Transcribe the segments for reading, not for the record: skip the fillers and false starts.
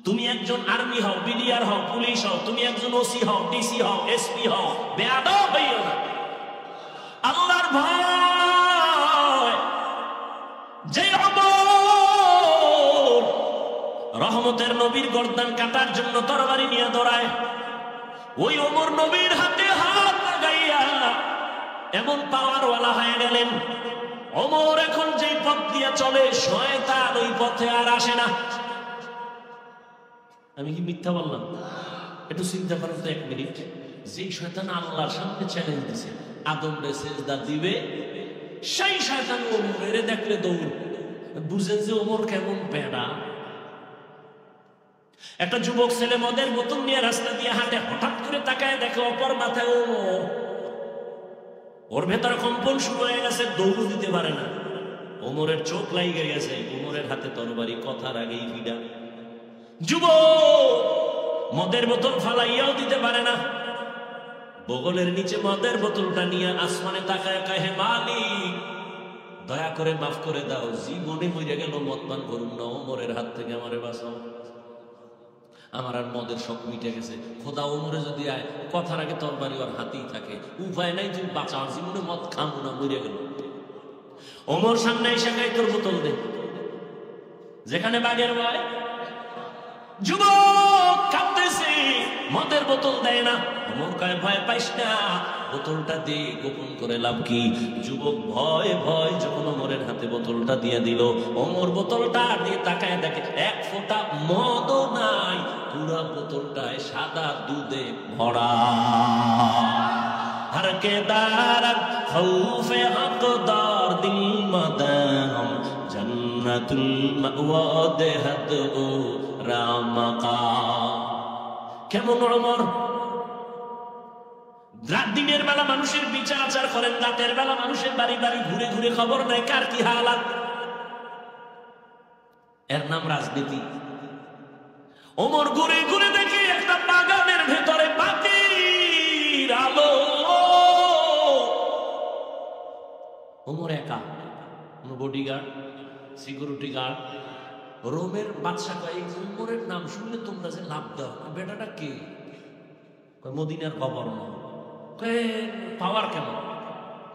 তুমি একজন আর্মি হও, বিডিআর হও, পুলিশ হও, তুমি একজন ওসি হও, ডিসি হও, এসপি হও, বেয়াদব হইও না। আল্লাহর ভয়। যে ওমর রহমতের নবীর গর্দান কাটার জন্য তরবারি নিয়ে দৌড়ায়, ওই ওমর নবীর হাতে হাত লাগাইয়া এমন পাওয়ারওয়ালা হয়ে গেলেন, ওমর এখন যে পথ দিয়ে চলে শয়তান ওই পথে আর আসে না। আমি কি মিথ্যা বললাম? একটু চিন্তা করেন তো 1 মিনিট। যে শয়তান আল্লাহর সামনে চ্যালেঞ্জ দিছে আদম রে সিজদা দিবে, সেই শয়তান ওমরের দেখলে দৌড়। বুঝেন যে ওমর কেমন পেড়া। একটা যুবক ছেলে মদের বোতল নিয়ে রাস্তা দিয়ে হাঁটে, হঠাৎ করে তাকায় দেখে অপর মাথায় ওমর। ওর ভেতর কম্পন শুরু হয়ে গেছে, দৌড় দিতে পারে না। ওমরের চোখ লাগিয়ে গেছে, ওমরের হাতে তরবারি, কথার আগেই ভিড়া। যুবক মদের বোতল ফালাইয়াও দিতে পারে না, বগলের নিচে মদের বোতলটা নিয়ে আসমানে তাকায় কয়, হে মালিক দয়া করে মাফ করে দাও, জীবনে মরে গেল মদ পান করুন না, ওমরের হাত থেকে আমারে বাঁচাও, আমার আর মদের শখ মিটে গেছে। খোদা ওমরে যদি আয়, কথার আগে তরবারি ওর হাতেই থাকে, উপায় নাই, তুমি বাঁচাও, জীবনে মদ খামো না, মরে গেল। ওমর সামনে এসে গায়ে তোর বোতল দে, যেখানে বাগের ভয়। যুবক কাঁদতেছে, মদের বোতল দেয় না। ওমর কয়, ভয় পাইস না, বোতলটা দে, গোপন করে লাভ কি। যুবক ভয় ভয় যখন ওমরের হাতে বোতলটা দিয়ে দিল, ওমর বোতলটা দিয়ে তাকায় দেখে 1 ফোঁটা মদও নাই, পুরা বোতলটায় সাদা দুধে ভরা। हर के दारक खौफे हकदार दिल मदाम जन्नतुल मावा देहत ओ रामका। কেমন ওমর রাত দিনের বেলা মানুষের বিচার আচার করেন, রাতের বেলা মানুষের বাড়ি বাড়ি ঘুরে ঘুরে খবর নেয় কার কি হালাত। এর নাম রাজনীতি। ওমর ঘুরে ঘুরে দেখি একটা বাগানের ভেতরে বাতির আলো। ওমর একা, কোন বডিগার্ড, সিকিউরিটি গার্ড। রোমের বাদশা কয়, ওমরের নাম শুনলে তোমরা যে লাভ দাও, বেটাটা কে? মদিনার গভর্নর। পাওয়ার কেমন?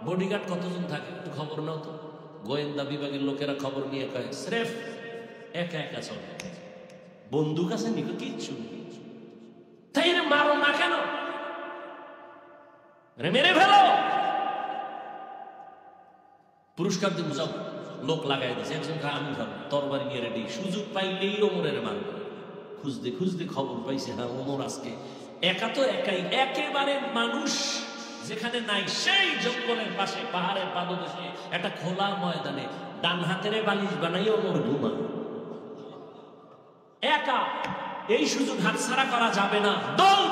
বডিগার্ড কতজন থাকে একটু খবর নাও তো। গোয়েন্দা বিভাগের লোকেরা খবর নিয়ে কয়, স্রেফ একা একা চলে, বন্দুক আছে নিকো কিচ্ছু। তাই মারো না কেন? মেরে ফেলো, পুরস্কার দিয়ে বুঝাও। লোক লাগাই দিচ্ছে, একজন আমি খাবো, তরবারি নিয়ে রেডি, সুযোগ পাইলেই ওমরের মারবে। খুঁজতে খুঁজতে খবর পাইছে, হ্যাঁ ওমর আজকে একা। তো একাই, একেবারে মানুষ যেখানে নাই সেই জঙ্গলের পাশে পাহাড়ের পাদদেশে একটা খোলা ময়দানে ডান হাতের বালিশ বানাই ওমর ঘুমা একা। এই সুযোগ হাতছাড়া করা যাবে না। দৌড়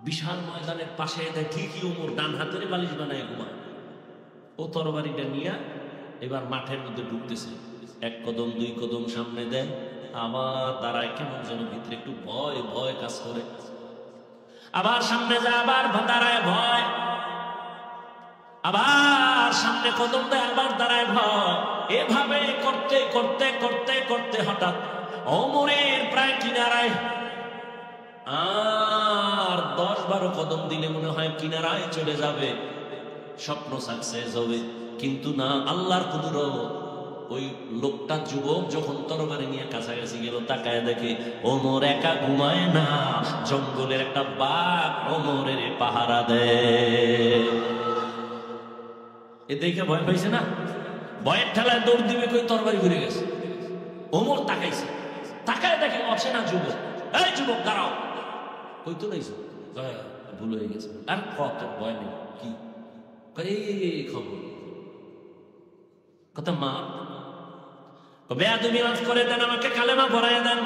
বিশাল ময়দানের পাশে ঠিকই ওমর ডান হাতের বালিশ বানায় ঘুমা। ও তরবারিটা নিয়ে এবার মাঠের মধ্যে ঢুকতেছে। 1 কদম 2 কদম সামনে দেয়, আবার দাঁড়ায়, কেমন যেন ভিতরে একটু ভয় ভয় কাজ করে। আবার সামনে যায়, আবার দাঁড়ায় ভয়, আবার সামনে কদম দেয়, আবার দাঁড়ায় ভয়। এভাবে করতে করতে করতে করতে হঠাৎ ওমরের প্রায় কিনারায়, আর 10-12 কদম দিলে মনে হয় কিনারায় চলে যাবে, স্বপ্ন সাকসেস হবে। কিন্তু না, আল্লাহর কুদরত। ওই লোকটা যুবক যখন তরবারি নিয়ে কাছাকাছি গেল, তাকায় দেখে ওমর একা ঘুমায় না, জঙ্গলের একটা বাঘ ওমরের পাহারা দেয়। এ দেখে ভয় পাইছে না, ভয়ের ঠেলায় দৌড় দিবে, কই তরবারি ঘুরে গেছে। ওমর তাকাইছে, তাকায় দেখে অচেনা যুবক। এই যুবক দাঁড়াও, কই তো নাইছো? ভুল হয়ে গেছে। আর কত ভয় নেই, কি এই খবর কথা? মা বেয়াদবি মাফ করে দেন, আমাকে কালেমা পড়াইয়া দেন।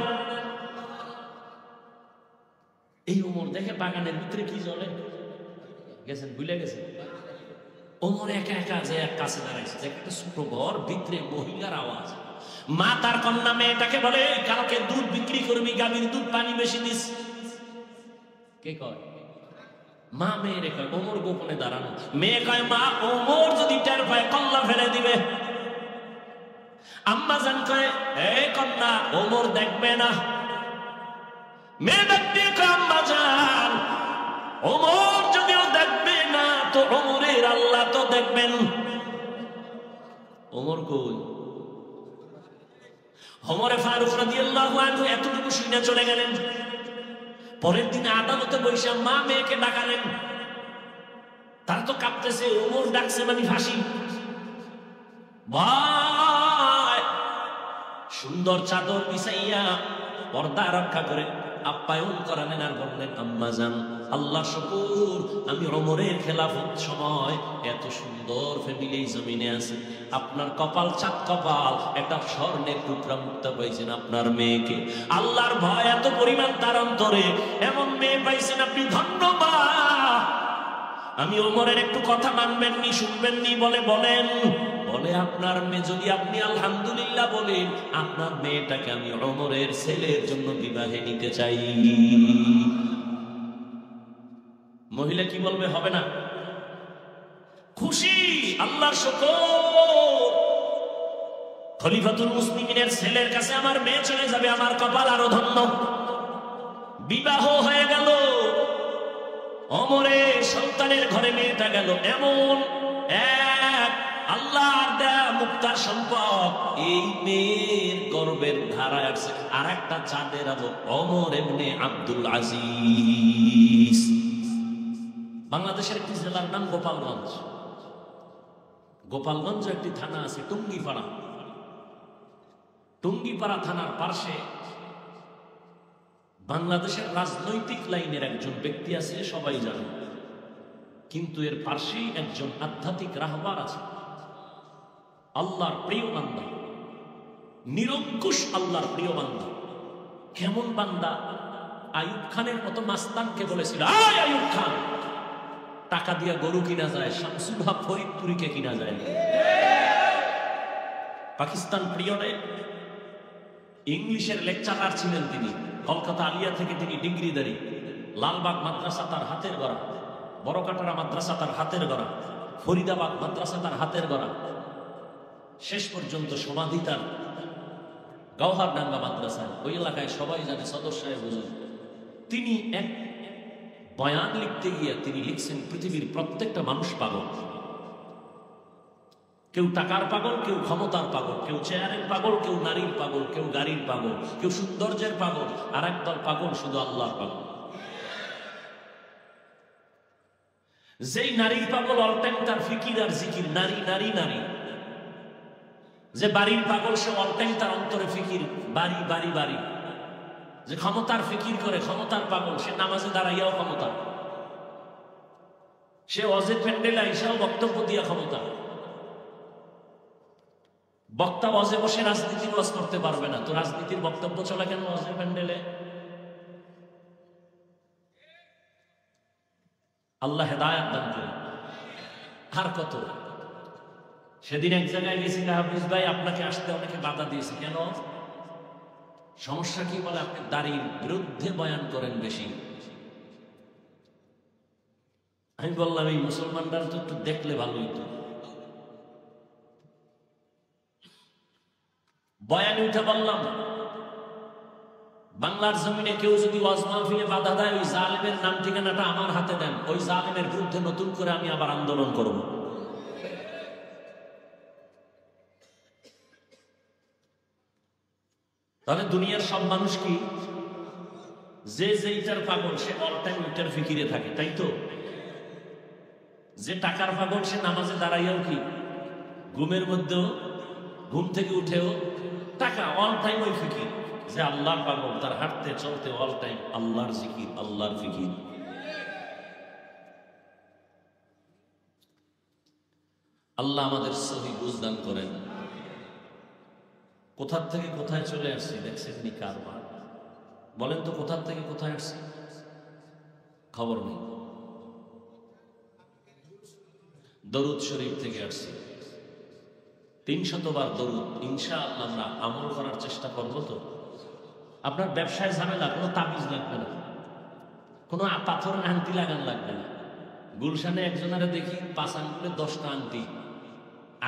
এই ওমর দেখে বাগানের ভিতরে কি জ্বলে গেছেন, ভুলে গেছে। ওমর একা একা যে এক কাছে দাঁড়াইছে, একটা ছোট ঘর, ভিতরে মহিলার আওয়াজ। মা তার কন্যা মেয়েটাকে বলে, কালকে দুধ বিক্রি করবি, গাভীর দুধ পানি বেশি দিস। কে কয়? মা মেয়েরে কয়। ওমর গোপনে দাঁড়ানো। মেয়ে কয়, মা ওমর যদি টের পায় কল্লা ফেলে দিবে। আম্মা জান কয়, এই কন্যা, ওমর দেখবে না। মেয়ে ডাকতে কয়, আম্মা জান, ওমর যদিও দেখবে না তো ওমরের আল্লাহ তো দেখবেন। ওমর কই? ওমরে ফারুক রাদিয়াল্লাহু আনহু এতটুকু শুনে চলে গেলেন। পরের দিন আদালতে বসে মা মেয়েকে ডাকালেন। তারা তো কাঁপতেছে, ওমর ডাকছে মানে ফাঁসি। ভাই সুন্দর চাদর বিছাইয়া পর্দা রক্ষা করে আপ্যায়ন করালেন আর বললেন, আম্মা জান, আল্লাহ শুকুর, আমি ওমরের খেলাফত সময় এত সুন্দর ফ্যামিলি এই জমিনে আছে। আপনার কপাল চাঁদ কপাল, একটা স্বর্ণের টুকরা মুক্তা পাইছেন আপনার মেয়েকে। আল্লাহর ভয় এত পরিমাণ তার অন্তরে, এমন মেয়ে পাইছেন আপনি ধন্যবাদ। আমি ওমরের একটু কথা মানবেননি, শুনবেননি? বলে বলেন। বলে, আপনার মেয়ে যদি আপনি আলহামদুলিল্লাহ বলেন, আপনার মেয়েটাকে আমি ওমরের ছেলের জন্য বিবাহে নিতে চাই। মহিলা কি বলবে? হবে না? খুশি, আল্লাহর শুকর, খলিফাতুল মুসলিমিনের ছেলের কাছে আমার মেয়ে চলে যাবে, আমার কপাল আরো ধন্য। বিবাহ হয়ে গেল, ওমরের সন্তানের ঘরে মেয়েটা গেল। এমন এক আল্লাহর দেয়া মুক্তার সম্পদ, এই মেয়ের গর্বের ধারায় আসছে আর একটা চাঁদের আলো, ওমর ইবনে আব্দুল আজিজ। বাংলাদেশের একটি জেলার নাম গোপালগঞ্জ। গোপালগঞ্জ একটি থানা আছে টুঙ্গিপাড়া। টুঙ্গিপাড়া থানার পাশে বাংলাদেশের রাজনৈতিক লাইনের একজন ব্যক্তি আছে, সবাই জানে, কিন্তু এর পাশেই একজন আধ্যাত্মিক রাহবার আছে, আল্লাহর প্রিয় বান্দা, নিরঙ্কুশ আল্লাহর প্রিয় বান্দা। কেমন বান্দা? আইয়ুব খানের মতো মাস্তানকে বলেছিল, আয় আইয়ুব খান, টাকা দিয়া গরু কিনা যায়, শামসুল হক ফরিদপুরীকে কিনা যায় না। পাকিস্তান পিরিয়ডে ইংলিশের লেকচারার ছিলেন তিনি। কলকাতা আলিয়া থেকে তিনি ডিগ্রিধারী। লালবাগ মাদ্রাসা তার হাতের গড়া, বড়কাটারা মাদ্রাসা তার হাতের গড়া, ফরিদাবাদ মাদ্রাসা তার হাতের গড়া। শেষ পর্যন্ত সমাধি তার গওহারডাঙ্গা মাদ্রাসায়। ওই এলাকায় সবাই জানে, সদর সাহেব হুজুর। তিনি এক বয়ান লিখতে গিয়ে তিনি লিখছেন, পৃথিবীর প্রত্যেকটা মানুষ পাগল। কেউ টাকার পাগল, কেউ ক্ষমতার পাগল, কেউ চেয়ারের পাগল, কেউ নারীর পাগল, কেউ গাড়ির পাগল, কেউ সৌন্দর্যের পাগল, আর একদল পাগল শুধু আল্লাহর পাগল। যেই নারীর পাগল অল টাইম তার ফিকির আর জিকির নারী নারী নারী। যে বাড়ির পাগল সে অল টাইম তার অন্তরে ফিকির বাড়ি বাড়ি বাড়ি। যে ক্ষমতার ফিকির করে, ক্ষমতার পাগল, সে নামাজে দাঁড়াইয়াও ক্ষমতা, সে অজের প্যান্ডেলে আইসাও বক্তব্য দিয়া ক্ষমতা। বক্তা অজে বসে রাজনীতির ওয়াজ করতে পারবে না, তো রাজনীতির বক্তব্য চলে কেন অজের প্যান্ডেলে? আল্লাহ হেদায়াত দান করে। আর কত? সেদিন এক জায়গায় গেছি, হাফিজ ভাই আপনাকে আসতে অনেকে বাধা দিয়েছে। কেন? সমস্যা কি? বলে, আপনি দাড়ির বিরুদ্ধে বয়ান করেন বেশি। আমি বললাম, এই মুসলমানরা তো একটু দেখলে ভালো হইতো। বয়ানে উঠে বললাম, বাংলার জমিনে কেউ যদি ওয়াজ মাহফিলে বাধা দেয়, ওই জালেমের নাম ঠিকানাটা আমার হাতে দেন, ওই জালেমের বিরুদ্ধে নতুন করে আমি আবার আন্দোলন করব। তাহলে দুনিয়ার সব মানুষ কি? যে যেইটার পাগল সে অল টাইম ওইটার ফিকিরে থাকে, তাই তো? যে টাকার পাগল সে নামাজে দাঁড়াইয়াও কি, ঘুমের মধ্যেও, ঘুম থেকে উঠেও টাকা, অল টাইম ওই ফিকির। যে আল্লাহর পাগল তার হাঁটতে চলতে অল টাইম আল্লাহর জিকির, আল্লাহর ফিকির। আল্লাহ আমাদের সহি বুঝদান করেন। কোথার থেকে কোথায় চলে আসছি দেখছেন নি কারবার? বলেন তো কোথার থেকে কোথায় আসছি? খবর নেই। দরুদ শরীফ থেকে আসছি। 300 বার দরুদ ইনশাআল্লাহ আমরা আমল করার চেষ্টা করবো। তো আপনার ব্যবসায় ঝামেলা, কোনো তাবিজ লাগবে না, কোনো পাথরের আংটি লাগান লাগবে না। গুলশানে একজনের দেখি 5 আঙ্গুলে 10টা আংটি,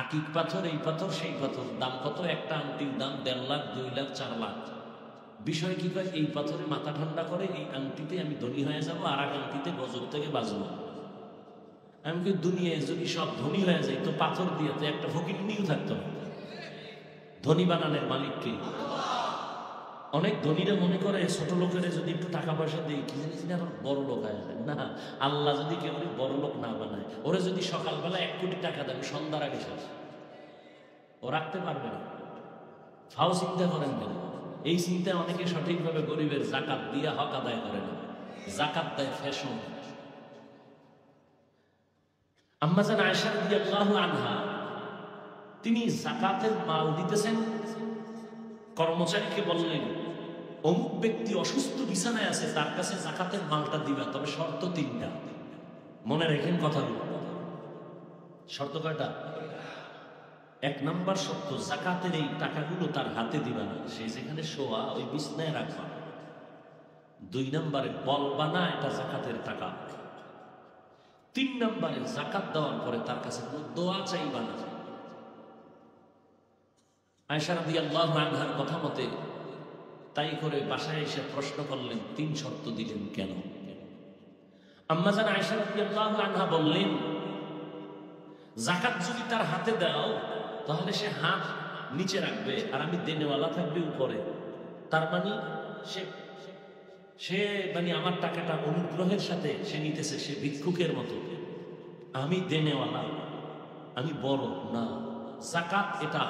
আকিক পাথর, এই পাথর সেই পাথর, দাম কত? একটা আংটির দাম 1.5 লাখ, 2 লাখ, 4 লাখ। বিষয় কি কয়, এই পাথরে মাথা ঠান্ডা করে, এই আংটিতে আমি ধনী হয়ে যাব, আর এক আংটিতে গজব থেকে বাঁচবো। আমি কি, দুনিয়ায় যদি সব ধনী হয়ে যায় তো পাথর দিয়ে তো একটা ফকির নিয়েও থাকতো না। ধনী বানানের মালিককে। অনেক ধনীরা মনে করে ছোট লোকেরা যদি একটু টাকা পয়সা দেয় কি জানি আবার বড় লোক হয়ে যায়। না, আল্লাহ যদি কেউ বড় লোক না বানায়, ওরা যদি সকালবেলা 1 কোটি টাকা দেন, সন্ধ্যার আগে শেষ, ও রাখতে পারবে না। ফাও চিন্তা করেন কেন? এই চিন্তায় অনেকে সঠিকভাবে গরিবের জাকাত দিয়ে হক আদায় করে না, জাকাত দেয় ফ্যাশন। আম্মা জান আয়েশা রাদিয়াল্লাহু আনহা, তিনি জাকাতের মাল দিতেছেন, কর্মচারীকে বললেন, অমুক ব্যক্তি অসুস্থ বিছানায় আছে, তার কাছে জাকাতের মালটা দিবা, তবে শর্ত 3টা। মনে রাখেন কথাগুলো। শর্ত কয়টা? 1 নম্বর শর্ত, জাকাতের এই টাকাগুলো তার হাতে দিবা না, সে যেখানে শোয়া ওই বিছনায় রাখবা। 2 নম্বরে বলবা না এটা জাকাতের টাকা। 3 নম্বরে জাকাত দেওয়ার পরে তার কাছে কোনো দোয়া চাইবা না। আয়েশা রাদিয়াল্লাহু আনহার কথা মতে তাই করে বাসায় এসে প্রশ্ন করলেন, 3 শর্ত দিলেন কেন? আম্মা জান আয়েশা রাদিয়াল্লাহু আনহা বললেন, জাকাত যদি তার হাতে দাও তাহলে সে হাত নিচে রাখবে আর আমি দেনেওয়ালা থাকবে উপরে। তার মানে সে মানে আমার টাকাটা অনুগ্রহের সাথে সে নিতেছে, সে ভিক্ষুকের মতো। আমি দেনেওয়ালা, আমি বড় না। জাকাত এটা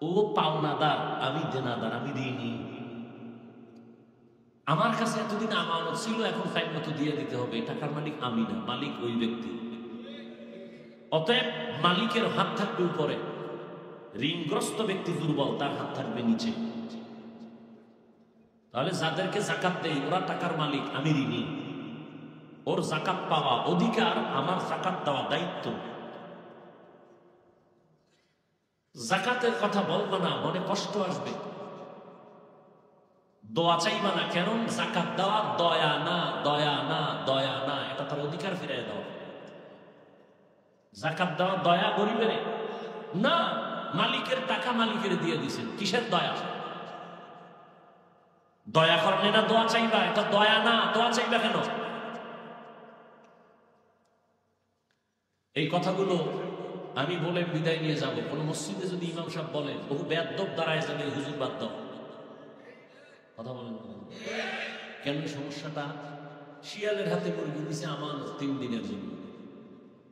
ও পাওনাদার, আমি দেনাদার, আমি দিইনি। আমার কাছে এতদিন আমানত ছিল, এখন টাইম মতো দিয়ে দিতে হবে। টাকার মালিক আমি না, মালিক ওই ব্যক্তি। অতএব মালিকের হাত থাকবে উপরে, ঋণগ্রস্ত ব্যক্তি দুর্বল, তার হাত থাকবে নিচে। তাহলে যাদেরকে জাকাত দেই ওরা টাকার মালিক, আমি ঋণী। ওর জাকাত পাওয়া অধিকার, আমার জাকাত দেওয়া দায়িত্ব। জাকাতের কথা বলবো না, মনে কষ্ট আসবে। দোয়া চাইবা না, কেন? জাকাত দেওয়া দয়া না, দয়া না, দয়া না, এটা তার অধিকার ফিরিয়ে দেওয়া। জাকাত দেওয়া দয়া গরিবের না, মালিকের টাকা মালিকের দিয়ে দিছেন, কিসের দয়া? দয়া করলে না দোয়া চাইবা, এটা দয়া না। দোয়া চাইবা কেন? এই কথাগুলো আমি বলে বিদায় নিয়ে যাব। কোন মসজিদে যদি ইমাম সাহেব বলেন, বহু বেয়াদব দাঁড়ায় যাবে, হুজুর বাদ দাও। কথা বলেন কেন? সমস্যাটা, শিয়ালের হাতে মুরগি দিছে আমানত 3 দিনের জন্য।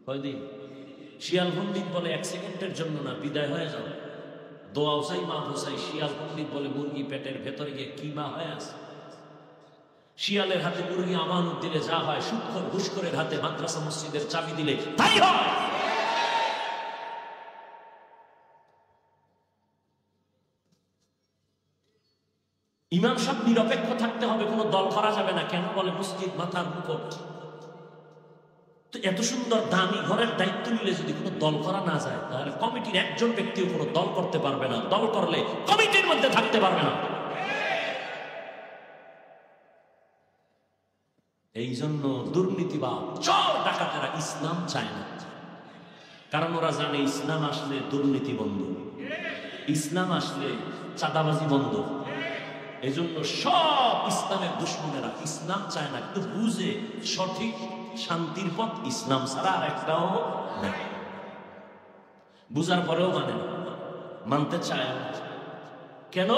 কয়দিন? শিয়াল পণ্ডিত বলে 1 সেকেন্ডের জন্য না, বিদায় হয়ে যাও। দোয়া চাই, মা হোসাই। শিয়াল পণ্ডিত বলে মুরগি পেটের ভেতরে গিয়ে কিমা হয়ে আছে। শিয়ালের হাতে মুরগি আমানত দিলে যা হয়, সুৎখোর ঘুষখোরের হাতে মাদ্রাসা মসজিদের চাবি দিলে তাই হয়। ইমাম সাহেব নিরপেক্ষ থাকতে হবে, কোনো দল করা যাবে না। কেন বলে? মসজিদ মাথার মুকুট। তো এত সুন্দর দামি ঘরের দায়িত্ব নিলে যদি কোনো দল করা না যায়, তাহলে কমিটির একজন ব্যক্তিও কোনো দল করতে পারবে না। দল করলে কমিটির মধ্যে থাকতে পারবে না। এই জন্য দুর্নীতিবাদ, চোর ডাকাতেরা ইসলাম চায় না। কারণ ওরা জানে ইসলাম আসলে দুর্নীতি বন্ধ, ইসলাম আসলে চাঁদাবাজি বন্ধ। এই জন্য সব ইসলামের দুশ্মনেরা ইসলাম চায় না, কিন্তু বুঝে সঠিক শান্তির পথ ইসলাম ছাড়া আর একটাও নেই। বুঝার পরেও মানে না, মানতে চায় না। কেন?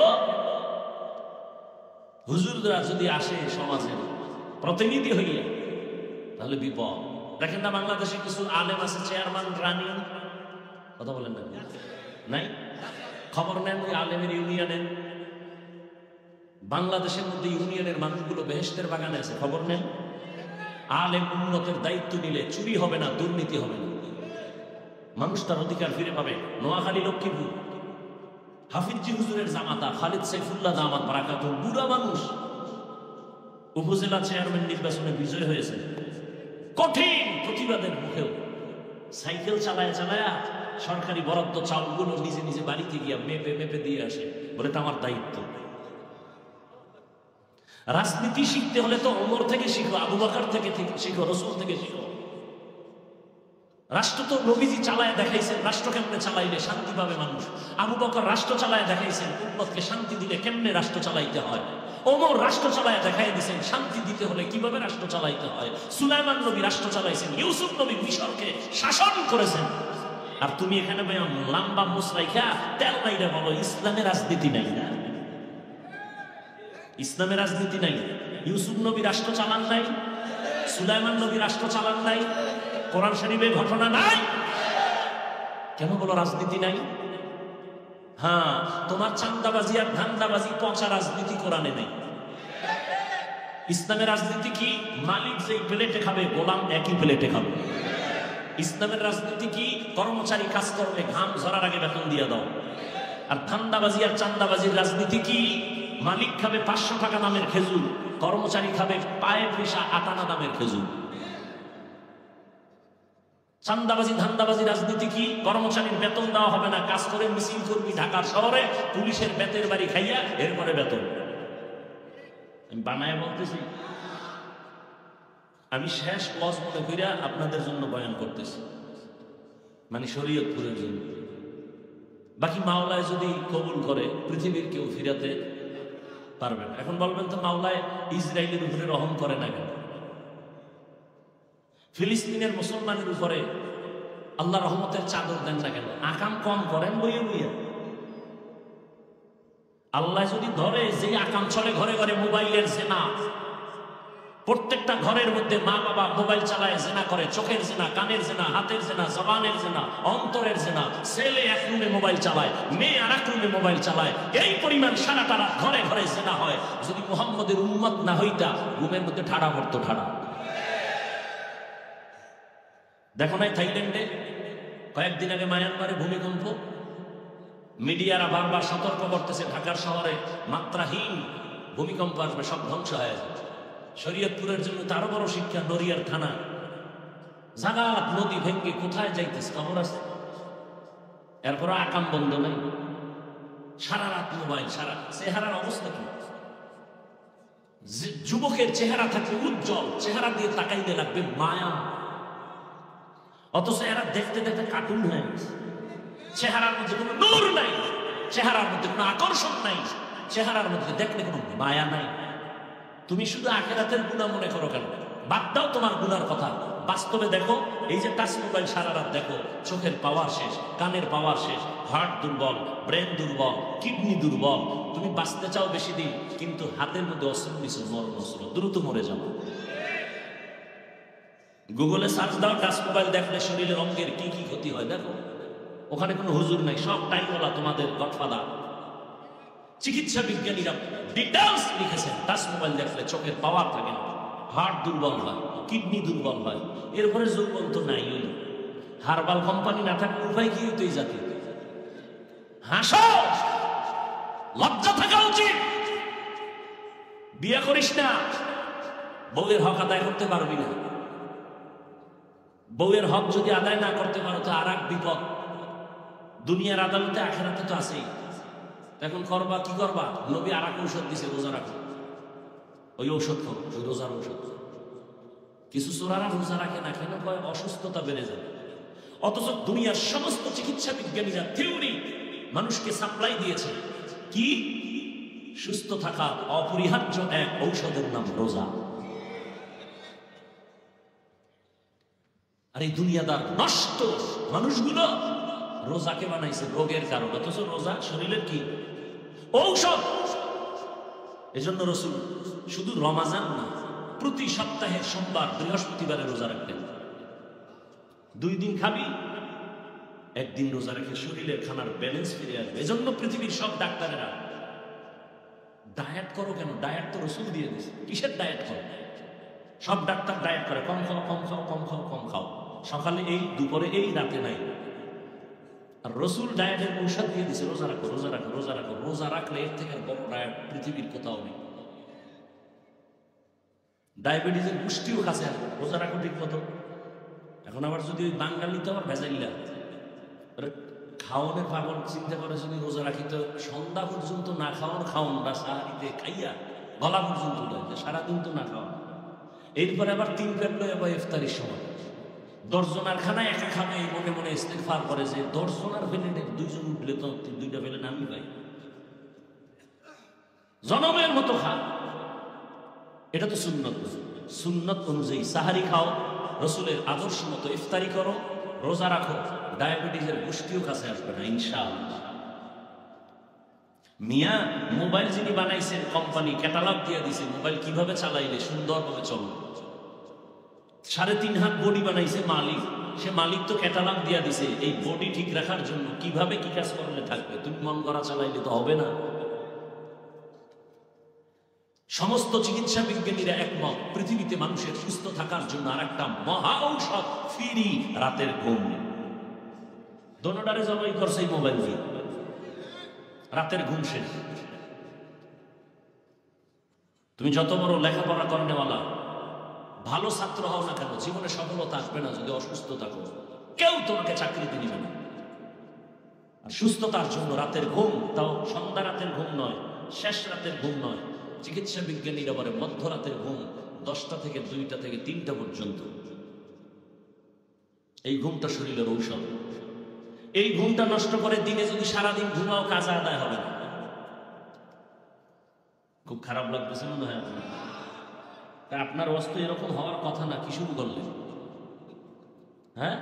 হুজুররা যদি আসে সমাজের প্রতিনিধি হইয়া, তাহলে বিপদ। দেখেন না, বাংলাদেশে কিছু আলেম আছে, চেয়ারম্যান, রানী, কথা বলেন না, নাই? খবর নেন ওই আলেমের ইউনিয়নের। বাংলাদেশের মধ্যে ইউনিয়নের মানুষগুলো বেহেশতের বাগানে আছে, খবর নেন। আলেম উন্নতের দায়িত্ব নিলে চুরি হবে না, দুর্নীতি হবে না, মানুষ তার অধিকার ফিরে পাবে। নোয়াখালী লক্ষ্মীপুর হাফিজি হুজুরের জামাতা খালিদ সাইফুল্লাহ দামাত বারাকাতুহু, বুড়া মানুষ, উপজেলা চেয়ারম্যান নির্বাচনে বিজয় হয়েছে। কঠিন প্রতিবাদের মুখেও সাইকেল চালায় চালায় সরকারি বরাদ্দ চাউলগুলো নিজে নিজে বাড়িতে গিয়া মেপে মেপে দিয়ে আসে, বলে এটা আমার দায়িত্ব। রাজনীতি শিখতে হলে তো ওমর থেকে শিখো, আবু বকর থেকে শিখো, রাসূল থেকে শিখো। রাষ্ট্র তো নবীজি চালায় দেখাইছেন, রাষ্ট্র কেমনে চালাইলে শান্তি পাবে মানুষ। আবু বকর রাষ্ট্র চালায় দেখাইছেন উম্মতকে শান্তি দিলে কেমনে রাষ্ট্র চালাইতে হয়। ওমর রাষ্ট্র চালায় দেখাই দিয়েছেন শান্তি দিতে হলে কিভাবে রাষ্ট্র চালাইতে হয়। সুলাইমান নবী রাষ্ট্র চালাইছেন, ইউসুফ নবী মিশরকে শাসন করেছেন। আর তুমি এখানে লম্বা মুসরাইখা তেল নাইরে বলো ইসলামের রাজনীতি নাই। না, ইসলামের রাজনীতি নাই। ইউসুফ নবী রাষ্ট্র চালান নাই, সুলাইমান নবী রাষ্ট্র চালান নাই, কোরআন শরীফে ঘটনা নাই। কেন বলো রাজনীতি নাই? হ্যাঁ, তোমার চান্দাবাজি আর ধান্দাবাজি পচা রাজনীতি কোরআনে নেই। ইসলামের রাজনীতি কি? মালিক যেই প্লেটে খাবে গোলাম একই প্লেটে খাবে। ইসলামের রাজনীতি কি? কর্মচারী কাজ করবে ঘাম ঝরার আগে বেতন দিয়ে দাও। আর ধান্দাবাজি আর চান্দাবাজির রাজনীতি কি? মালিক খাবে 500 টাকা দামের খেজুর, কর্মচারী খাবে পায়ে পেশা 8 আনা দামের খেজুর। চান্দাবাজি ধান্দাবাজি রাজনীতি কি? কর্মচারীর বেতন দেওয়া হবে না, কাজ করে মিছিল করবি ঢাকার শহরে, পুলিশের বেতের বাড়ি খাইয়া এরপরে বেতন। আমি বানায় বলতেছি, আমি শেষ লজ মনে করিয়া আপনাদের জন্য বয়ান করতেছি, মানে শরীয়তপুরের জন্য। বাকি মাওলায় যদি কবুল করে পৃথিবীর কেউ ফিরাতে পারবে না। এখন বলবেন তো মাওলায় ইসরায়েলের উপরে রহম করে না কেন? ফিলিস্তিনের মুসলমানের উপরে আল্লাহ রহমতের চাদর দেন না কেন? আকাম কম করেন বইয়ে বইয়ে। আল্লাহ যদি ধরে যে আকাম চলে ঘরে ঘরে মোবাইলের জেনা, প্রত্যেকটা ঘরের মধ্যে মা বাবা মোবাইল চালায়, জেনা করে, চোখের জেনা, কানের জেনা, হাতের জেনা, জবানের জেনা, অন্তরের জেনা। ছেলে এক রুমে মোবাইল চালায়, মেয়ে আর এক রুমে মোবাইল চালায়, এই পরিমাণ সারাটা রাত ঘরে ঘরে জেনা হয়। যদি মুহাম্মদের উম্মত না হইতা রুমের মধ্যে ঠাড়া পড়তো, ঠাড়া। দেখো নাই থাইল্যান্ডে কয়েকদিন আগে মায়ানমারে ভূমিকম্প, মিডিয়ারা বারবার সতর্ক করতেছে ঢাকার শহরে মাত্রাহীন ভূমিকম্প আসবে, সব ধ্বংস হয়ে যাবে। শরীয়তপুরের জন্য তারও বড় শিক্ষা, নড়িয়ার থানা জাগাত নদী ভেঙ্গে কোথায় যাইতেছে খবর আছে। এরপর আকাম বন্ধ নাই, সারা রাত মোবাইল, সারা। চেহারার অবস্থা কি? যুবকের চেহারা থাকে উজ্জ্বল, চেহারা দিয়ে তাকাইতে লাগবে মায়া, অথচ এরা দেখতে দেখতে কার্টুন হয়ে গেছে। চেহারার মধ্যে কোনো নূর নাই, চেহারার মধ্যে কোনো আকর্ষণ নাই, চেহারার মধ্যে দেখলে কোনো মায়া নাই। তুমি শুধু আখিরাতের গুনাহ মনে করো কেন? বাদ দাও তোমার গুনার কথা, বাস্তবে দেখো। এই যে টাচ মোবাইল সারা রাত দেখো, চোখের পাওয়ার শেষ, কানের পাওয়ার শেষ, হার্ট দুর্বল, ব্রেন দুর্বল, কিডনি দুর্বল। তুমি বাঁচতে চাও বেশি দিন, কিন্তু হাতের মধ্যে অস্ত্র নিছো, মরণ অস্ত্র, দ্রুত মরে যাবো। গুগলে সার্চ দাও, টাচ মোবাইল দেখলে শরীরের অঙ্গের কি কি ক্ষতি হয় দেখো। ওখানে কোনো হুজুর নাই, সব টাইমওয়ালা তোমাদের গডফাদার। চিকিৎসা বিজ্ঞানীরা ডিটেইলস লিখেছেন, টাচ মোবাইল দেখলে চোখের পাওয়ার থাকে না, হার্ট দুর্বল হয়, কিডনি দুর্বল হয়। এরপরে দুর্বল তো নাই, ওই হারবাল কোম্পানি না থাকলে উপায় কি হইতো এই জাতি? হাসো, লজ্জা থাকা উচিত। বিয়ে করিস না, বউয়ের হক আদায় করতে পারবি না। বউয়ের হক যদি আদায় না করতে পারো তো আর এক বিপদ। দুনিয়ার আদালতে আখিরাতে তো আছেই। এখন করবা কি করবা? নবী আর এক ঔষধ দিছে, রোজা রাখো। ওই ঔষধ খাও, ওই রোজার ঔষধ। কিছু চোরারা রোজা রাখে না কেন? কয় অসুস্থতা বেড়ে যাবে। অথচ দুনিয়ার সমস্ত চিকিৎসা বিজ্ঞানীরা থিওরি মানুষকে সাপ্লাই দিয়েছে কি? সুস্থ থাকা অপরিহার্য এক ঔষধের নাম রোজা। আর এই দুনিয়াদার নষ্ট মানুষগুলো রোজাকে বানাইছে রোগের কারণ, অথচ রোজা শরীরের কি? ঔষধ। এজন্য রাসূল শুধু রমাজান না, প্রতি সপ্তাহে সোমবার বৃহস্পতিবারে রোজা রাখতেন। 2 দিন খাবি, 1 দিন রোজা রেখে শরীরের খানার ব্যালেন্স ফিরে আসবে। এজন্য পৃথিবীর সব ডাক্তারেরা ডায়েট করো কেন? ডায়েট তো রাসূল দিয়ে দিয়েছে। কিসের ডায়েট করো? সব ডাক্তার ডায়েট করে, কম খাও, কম খাও, কম খাও, কম খাও, সকালে এই, দুপুরে এই, রাতে নাই। আর রাসূল ডায়েটের ঔষধ দিয়ে দিয়েছে, রোজা রাখো, রোজা রাখো, রোজা রাখো। রোজা রাখলে এর থেকে বড় ডায়েট পৃথিবীর কোথাও নেই। ডায়াবেটিসের পুষ্টিও কাছে, রোজা রাখো ঠিক মতো। এখন আবার যদি ওই বাঙালি তো আবার ভেজাইলা খাওয়ানোর পাগল চিন্তা করে, যদি রোজা রাখি তো সন্ধ্যা পর্যন্ত না খাওয়ান, খাওয়ান বা সাহারিতে খাইয়া গলা পর্যন্ত সারাদিন তো না খাওয়া। এরপরে আবার 3 প্লেট লয়ে আবার ইফতারির সময় 10 জনের খানা একা খাবে মনে মনে ইস্তেগফার করে যে 10 জনের প্লেটে 2 জন উঠলে তো 2টা প্লেট আমি পাই, জনমের মতো খা। এটা তো সুন্নত। সুন্নত অনুযায়ী সাহারি খাও, রসুলের আদর্শ মতো ইফতারি করো, রোজা রাখো, ডায়াবেটিসের গোষ্ঠীও কাছে আসবে না ইনশাআল্লাহ। মিয়া মোবাইল যিনি বানাইছেন কোম্পানি ক্যাটালগ দিয়ে দিছে মোবাইল কিভাবে চালাইলে সুন্দরভাবে চলবে। 3.5 হাত বডি বানাইছে মালিক, সে মালিক তো ক্যাটালগ দিয়ে দিছে এই বডি ঠিক রাখার জন্য কিভাবে কি কাজ করলে থাকবে। তুমি মন করা চালাইলে তো হবে না। সমস্ত চিকিৎসা বিজ্ঞানীরা একমত, পৃথিবীতে মানুষের সুস্থ থাকার জন্য আর একটা মহা ঔষধ ফ্রি, রাতের ঘুম। দোনোটারে জবাই করছে এই মোবাইল দিয়ে, রাতের ঘুম শেষ। তুমি যত বড় লেখাপড়া করেনেওয়ালা ভালো ছাত্র হও না কেন, জীবনে সফলতা আসবে না যদি অসুস্থ থাকো। কেউ তোমাকে চাকরিতে নিবে না। আর সুস্থতার জন্য রাতের ঘুম, তাও সন্ধ্যা রাতের ঘুম নয়, শেষ রাতের ঘুম নয়। চিকিৎসা বিজ্ঞানীরা বলে মধ্যরাতের ঘুম 10টা থেকে 2টা থেকে 3টা পর্যন্ত। এই ঘুমটা শরীরের ঔষধ। এই ঘুমটা নষ্ট করে দিনে যদি সারাদিন ঘুমাও কাজ আদায় হবে না। খুব খারাপ লাগতেছে মনে হয় আপনার। আপনার অবস্থা এরকম হওয়ার কথা না, কি শুরু করলেন? হ্যাঁ,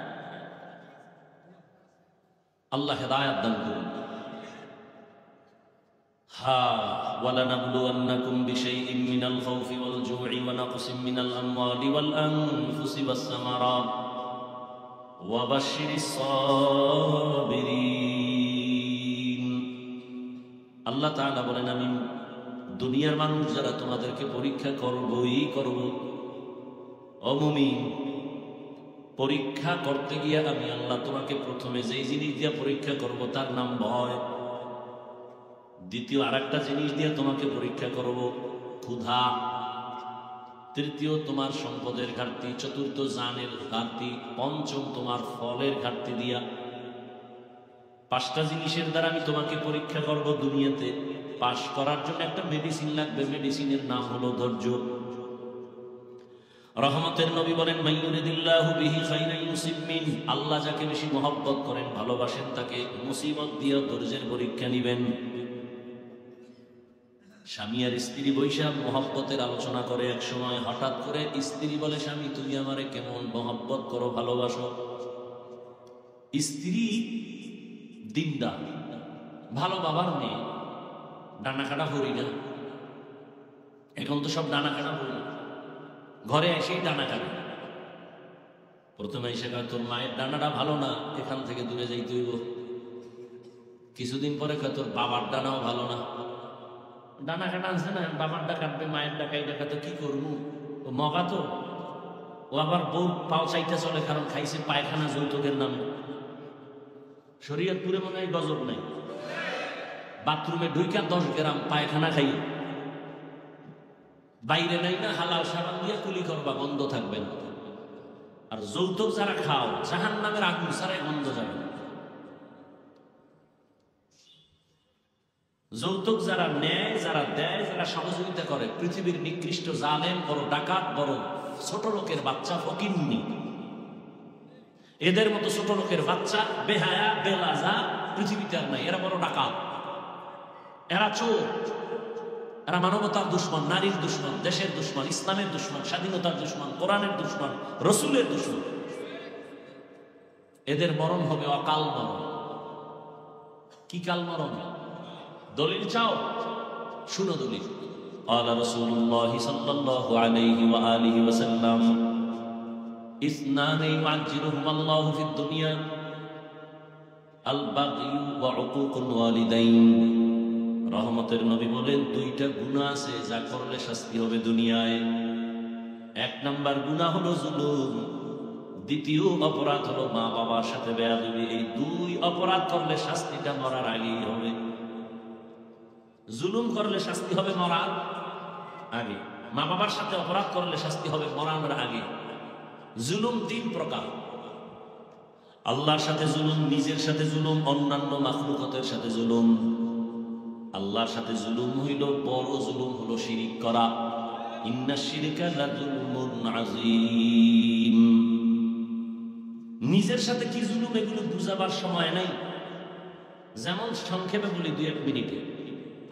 আল্লাহ হেদায়েত দান করুন। وَلَنَبْلُوَنَّكُمْ بِشَيْءٍ مِّنَ الْخَوْفِ وَالْجُوعِ وَنَقْصٍ مِّنَ الْأَمْوَالِ وَالْأَنفُسِ وَالثَّمَرَاتِ وَبَشِّرِ الصَّابِرِينَ। আল্লাহ তাআলা বলেন, আমি দুনিয়ার মানুষ যারা তোমাদেরকে পরীক্ষা করবই করব। ও মুমিন, পরীক্ষা করতে গিয়ে আমি আল্লাহ তোমাকে প্রথমে যেই জিনিস দিয়ে পরীক্ষা করব তার নাম ভয়। দ্বিতীয় আরেকটা জিনিস দিয়ে তোমাকে পরীক্ষা করব, ক্ষুধা। তৃতীয় তোমার সম্পদের ঘাটতি, চতুর্থ জানের ঘাটতি, পঞ্চম তোমার ফলের ঘাটতি দিয়া। 5টা জিনিসের দ্বারা আমি তোমাকে পরীক্ষা করব দুনিয়াতে। পাশ করার জন্য একটা মেডিসিন লাগবে, মেডিসিনের নাম হলো ধৈর্য। রহমতের নবী বলেন, মাইয়ুরিদিল্লাহু বিহি খাইরান ইউসিব মিন। আল্লাহ যাকে বেশি মহব্বত করেন, ভালোবাসেন, তাকে মুসিবত দিয়ে ধৈর্যের পরীক্ষা নিবেন। স্বামী আর স্ত্রী বৈশা মহব্বতের আলোচনা করে, এক সময় হঠাৎ করে স্ত্রী বলে, স্বামী তুমি আমারে কেমন মহব্বত করো, ভালোবাসো। স্ত্রী দিনদার, ভালো বাবার মেয়ে, ডানা কাটা করি না। এখন তো সব ডানা কাটা করি, ঘরে এসেই ডানা কাটে। প্রথমে এসে কয়, তোর মায়ের ডানাটা ভালো না, এখান থেকে দূরে যাইতে হইব। কিছুদিন পরে কয়, তোর বাবার ডানাও ভালো না। ডানা কাটা আছে না, বাবারটা কাটবে, মায়ের ডাকাই ডাকা তো কি করবো, ও মগা তো। ও আবার বউ পাও চাইতে চলে, কারণ খাইছে পায়খানা যৌতুকের নামে। শরীয়তপুরে মনে হয় গজব নাই, বাথরুমে ঢুইকা 10 গ্রাম পায়খানা খাই, বাইরে নাই না হালাল সাবান দিয়ে কুলি করবা, গন্ধ থাকবে না। আর যৌতুক যারা খাও, জাহান্নামের আগুন ছাড়াই গন্ধ যাবে। যৌতুক যারা নেয়, যারা দেয়, যারা সহযোগিতা করে, পৃথিবীর নিকৃষ্ট জালেম, বড় ডাকাত, বড় ছোট লোকের বাচ্চা, ফকিন্নি। এদের মতো ছোট লোকের বাচ্চা, বেহায়া বেলাজা পৃথিবীতে আর নাই। এরা বড় ডাকাত, এরা চোর, এরা মানবতার দুশ্মন, নারীর দুশ্মন, দেশের দুশ্মন, ইসলামের দুশ্মন, স্বাধীনতার দুশ্মন, কোরআনের দুশ্মন, রসুলের দুশ্মন। এদের মরণ হবে অকাল মরণ। কি কাল মরণ? দলিল চাও? শুনো দলিল। ক্বালা রাসূলুল্লাহ সাল্লাল্লাহু আলাইহি ওয়া আলিহি ওয়াসাল্লাম, ইসনানি ইউআজ্জিলুহুমাল্লাহু ফিদ দুনিয়া, আল বাগয়ু ওয়া উকুকুল ওয়ালিদাইন। রহমতের নবী বলেন, 2টা গুনাহ আছে যা করলে শাস্তি হবে দুনিয়ায়। 1 নাম্বার গুনাহ হলো জুলুম, দ্বিতীয় অপরাধ হলো মা বাবার সাথে বেয়াদবি। এই 2 অপরাধ করলে শাস্তিটা মরার আগেই হবে। জুলুম করলে শাস্তি হবে মরার আগে, মা বাবার সাথে অপরাধ করলে শাস্তি হবে মরার আগে। জুলুম 3 প্রকার। আল্লাহর সাথে জুলুম, নিজের সাথে জুলুম, অন্যান্য মাখলুকাতের সাথে জুলুম। আল্লাহর সাথে জুলুম হইল বড় জুলুম, হলো শিরিক করা। ইন্নাশ শিরকা লাযুলমুন আযীম। নিজের সাথে কি জুলুম এগুলো বুঝাবার সময় নাই। যেমন সংক্ষেপে বলি 2-1 মিনিটে,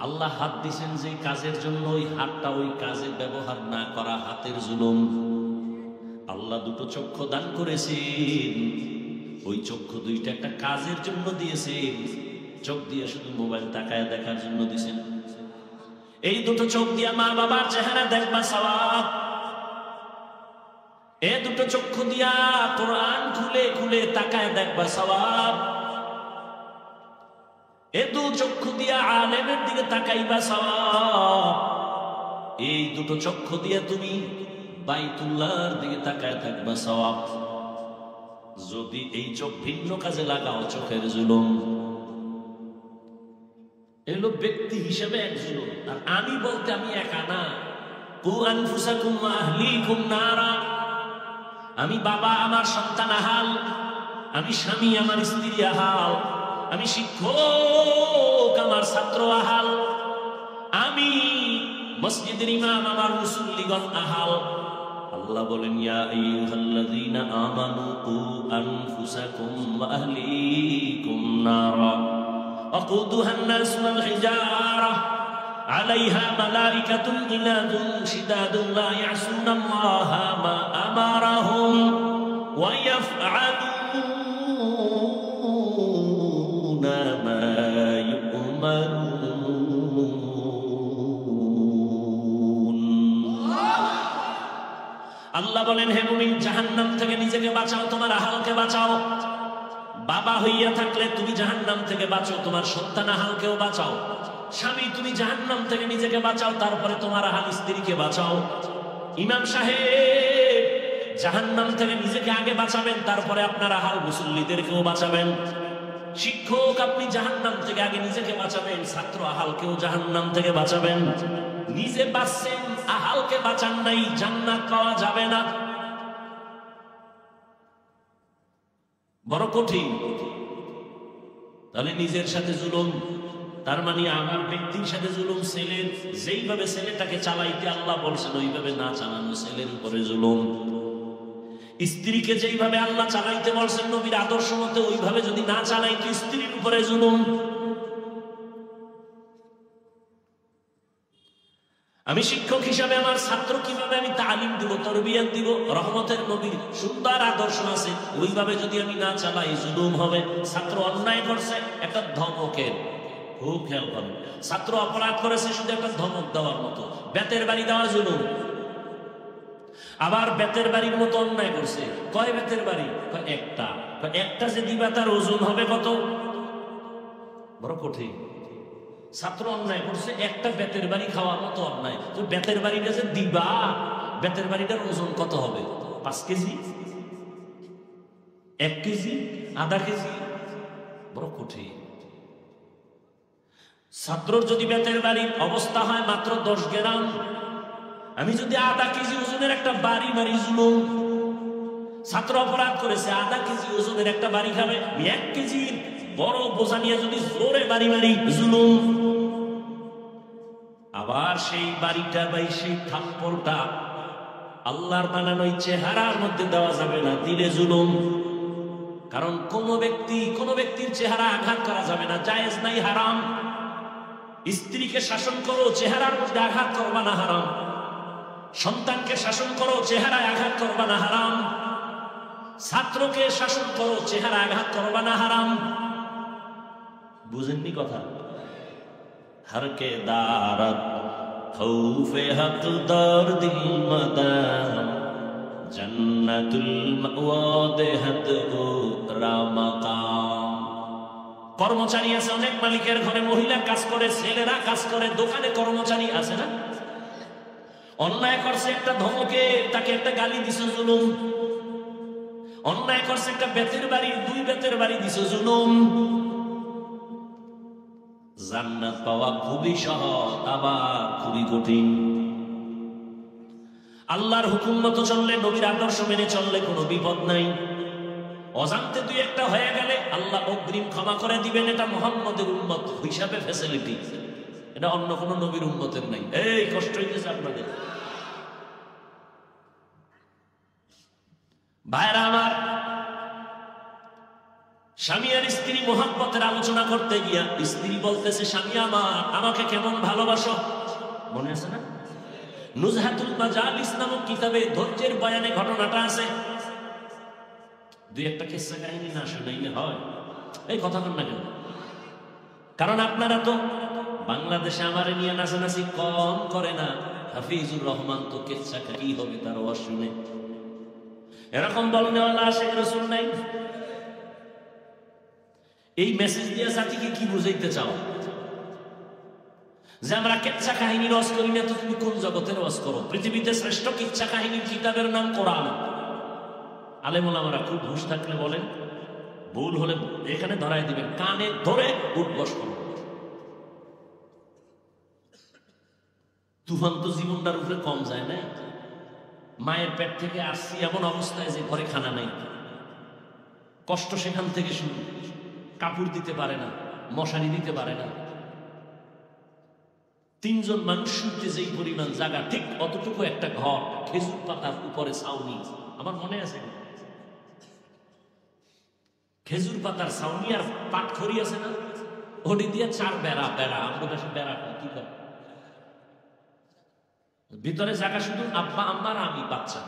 আল্লাহ হাত দিয়েছেন যে কাজের জন্য ওই হাতটা ওই কাজে ব্যবহার না করা হাতের জুলুম। আল্লাহ 2টো চক্ষু দান করেছেন, ওই চক্ষু 2টা একটা কাজের জন্য দিয়েছেন। চোখ দিয়ে শুধু মোবাইল তাকায় দেখার জন্য দিয়েছেন। এই 2টো চোখ দিয়ে মা বাবার চেহারা দেখবা সওয়াব। এই 2টো চক্ষু দিয়া কোরআন খুলে খুলে তাকায় দেখবা সওয়াব। এই 2 চক্ষু দিয়া আলেমের দিকে তাকাইবা সওয়াব। এই 2টো চক্ষু দিয়া তুমি বাইতুল্লাহর দিকে তাকায় থাকবা সওয়াব। যদি এই চোখ ভিন্ন কাজে লাগাও চোখের জুলুম। এগুলো ব্যক্তি হিসেবে এক জুলুম। আর আমি বলতে আমি একা না। কু আনফুসাকুম ওয়া আহলিকুম নারা। আমি বাবা, আমার সন্তান আহাল। আমি স্বামী, আমার স্ত্রী আহাল। আমি শিক্ষক, আমার ছাত্র আহাল। আমি মসজিদের ইমাম, আমার মুসল্লিগণ আহাল। আল্লাহ বলেন ইয়া আইয়ুহাল্লাযীনা আমানু কু আনফুসাকুম ওয়া আহলিকুম নারা ওয়াকুদুহা আন-নাস ওয়াল হিজারা আলাইহা মালাইকাতুন গিলাদুন শিদাদুন লা ইয়াসুনাল্লাহা মা আমারাহুম ওয়া ইয়াফআলুনা মা ইউমারুন। আল্লাহ বলেন হে মুমিন, জাহান্নাম থেকে নিজেকে বাঁচাও, তোমার আহালকে বাঁচাও। বাবা হইয়া থাকলে তুমি জাহান্নাম থেকে বাঁচো, তোমার সন্তান আহালকেও বাঁচাও। স্বামী, তুমি জাহান্নাম থেকে নিজেকে বাঁচাও, তারপরে তোমার আহাল স্ত্রীকে বাঁচাও। ইমাম সাহেব জাহান্নাম থেকে নিজেকে আগে বাঁচাবেন, তারপরে আপনার আহাল মুসল্লিদেরকেও বাঁচাবেন। শিক্ষক, আপনি জাহান্নাম থেকে আগে নিজেকে বাঁচাবেন, ছাত্র আহালকেও জাহান্নাম থেকে বাঁচাবেন। নিজে বাঁচছেন, আহালকে বাঁচান নাই, জান্নাত পাওয়া যাবে না। বড় কঠিন। তাহলে নিজের সাথে জুলুম, তার মানে আমার ব্যক্তির সাথে জুলুম। ছেলের যেইভাবে ছেলেটাকে চালাইতে আল্লাহ বলছেন ওইভাবে না চালানো, ছেলের উপরে জুলুম। স্ত্রীকে যেইভাবে আল্লাহ চালাইতে বলছেন নবীর আদর্শ মতে ওইভাবে যদি না চালাইতো স্ত্রীর উপরে জুলুম। আমি শিক্ষক হিসাবে আমার ছাত্র কিভাবে আমি তালিম দিব, তরবিয়ত দিব, রহমতের নবীর সুন্দর আদর্শ আছে, ওইভাবে যদি আমি না চালাই জুলুম হবে। ছাত্র অন্যায় করছে, একটা ধমকের, খুব খেয়াল করেন, ছাত্র অপরাধ করেছে শুধু একটা ধমক দেওয়ার মতো, বেতের বাড়ি দেওয়া জুলুম। আবার বেতের বাড়ির মতো অন্যায় করছে, কয় বেতের বাড়ি? একটা। একটা যে দিবা তার ওজন হবে কত? বড় কঠিন। ছাত্র অন্যায় করছে, একটা বেতের বাড়ি খাওয়ার মতো অন্যায়। তো বেতের বাড়িটা যে দিবা, বেতের বাড়িটার ওজন কত হবে? 5 কেজি, 1 কেজি, আধা কেজি? বড় কঠিন। ছাত্রর যদি বেতের বাড়ির অবস্থা হয় মাত্র 10 গ্রাম, আমি যদি আধা কেজি ওজনের একটা বাড়ি মারি জুলুম। ছাত্র অপরাধ করেছে, আধা কেজি ওজনের একটা বাড়ি খাবে, 1 কেজি বড় বোঝা নিয়ে যদি জোরে বাড়ি মারি জুলুম। আবার সেই বাড়িটা বা সেই থাপ্পড়টা আল্লাহর বানানো চেহারার মধ্যে দেওয়া যাবে না, দিলে জুলুম। কারণ কোন ব্যক্তির চেহারা আঘাত করা যাবে না, জায়েজ নাই, হারাম। স্ত্রীকে শাসন করো, চেহারার মধ্যে আঘাত করবা না, হারাম। সন্তানকে শাসন করো, চেহারায় আঘাত করবা না, হারাম। ছাত্রকে শাসন করো, চেহারা আঘাত করবা না, হারাম। বুঝেননি কথা? হরকে দারত খৌফে হকদার দিল মাদাম জান্নাতুল মাওয়া দেহত ও রামাকাম। কর্মচারী আছে অনেক, মালিকের ঘরে মহিলা কাজ করে, ছেলেরা কাজ করে, দোকানে কর্মচারী আছে না? অন্যায় করছে একটা ধমকে, তাকে একটা গালি দিছে জুলুম। অন্যায় করছে একটা বেতের বাড়ি, 2 বেতের বাড়ি দিছে জুলুম। জান্নাত পাওয়া খুবই সহজ, আবার খুবই কঠিন। আল্লাহর হুকুম মতো চললে, নবীর আদর্শ মেনে চললে কোনো বিপদ নাই। অজান্তে 2-1টা হয়ে গেলে আল্লাহ অগ্রিম ক্ষমা করে দিবেন। এটা মুহাম্মদের উম্মত হিসাবে ফ্যাসিলিটি, এটা অন্য কোনো নবীর উম্মতের নাই। এই কষ্ট হইতেছে আপনাদের ভাইরা আমার। স্বামী আর স্ত্রী মোহাব্বতের আলোচনা করতে গিয়া স্ত্রী বলতেছে, স্বামী আমার, আমাকে কেমন ভালোবাসো? মনে আছে না? নুজহাতুল মাজালিস নামক কিতাবে ধৈর্যের বয়ানে ঘটনাটা আছে। দুই একটা কিস্সা কাহিনী না শুনাইলে হয়? এই কথা বল না কেন? কারণ আপনারা তো বাংলাদেশে আমারে নিয়ে নাচানাচি কম করে না। হাফিজুর রহমান তো কিস্সা কি হবে তার আওয়াজ শুনে? এরকম বলনেওয়ালা আশিক রাসূল নাই? এই মেসেজ দিয়ে জাতিকে কি বুঝাইতে চাও? যে আমরা কিচ্ছা কাহিনী রস করি না, তো তুমি কোন জগতের রস করো? পৃথিবীতে শ্রেষ্ঠ কিচ্ছা কাহিনীর কিতাবের নাম কোরআন। আলেম ওলামারা খুব হুঁশ থাকলে বলেন, ভুল হলে এখানে ধরাই দিবেন, কানে ধরে উঠবস করো। তুফান তো জীবনটার উপরে কম যায় না। মায়ের পেট থেকে আসছি এমন অবস্থায় যে ঘরে খানা নাই, কষ্ট সেখান থেকে শুরু। কাপড় দিতে পারে না, মশারি দিতে পারে না। তিনজন মানুষ শুনতে যেই পরিমাণ জায়গা, ঠিক অতটুকু একটা ঘর, খেজুর পাতার উপরে ছাউনি। আমার মনে আছে খেজুর পাতার ছাউনি আর পাটখড়ি আছে না, ওটি দিয়ে চার বেড়া। আমরা দেশে বেড়া কি করে, ভিতরে জায়গা শুধু আব্বা আম্মা আর আমি, বাচ্চা।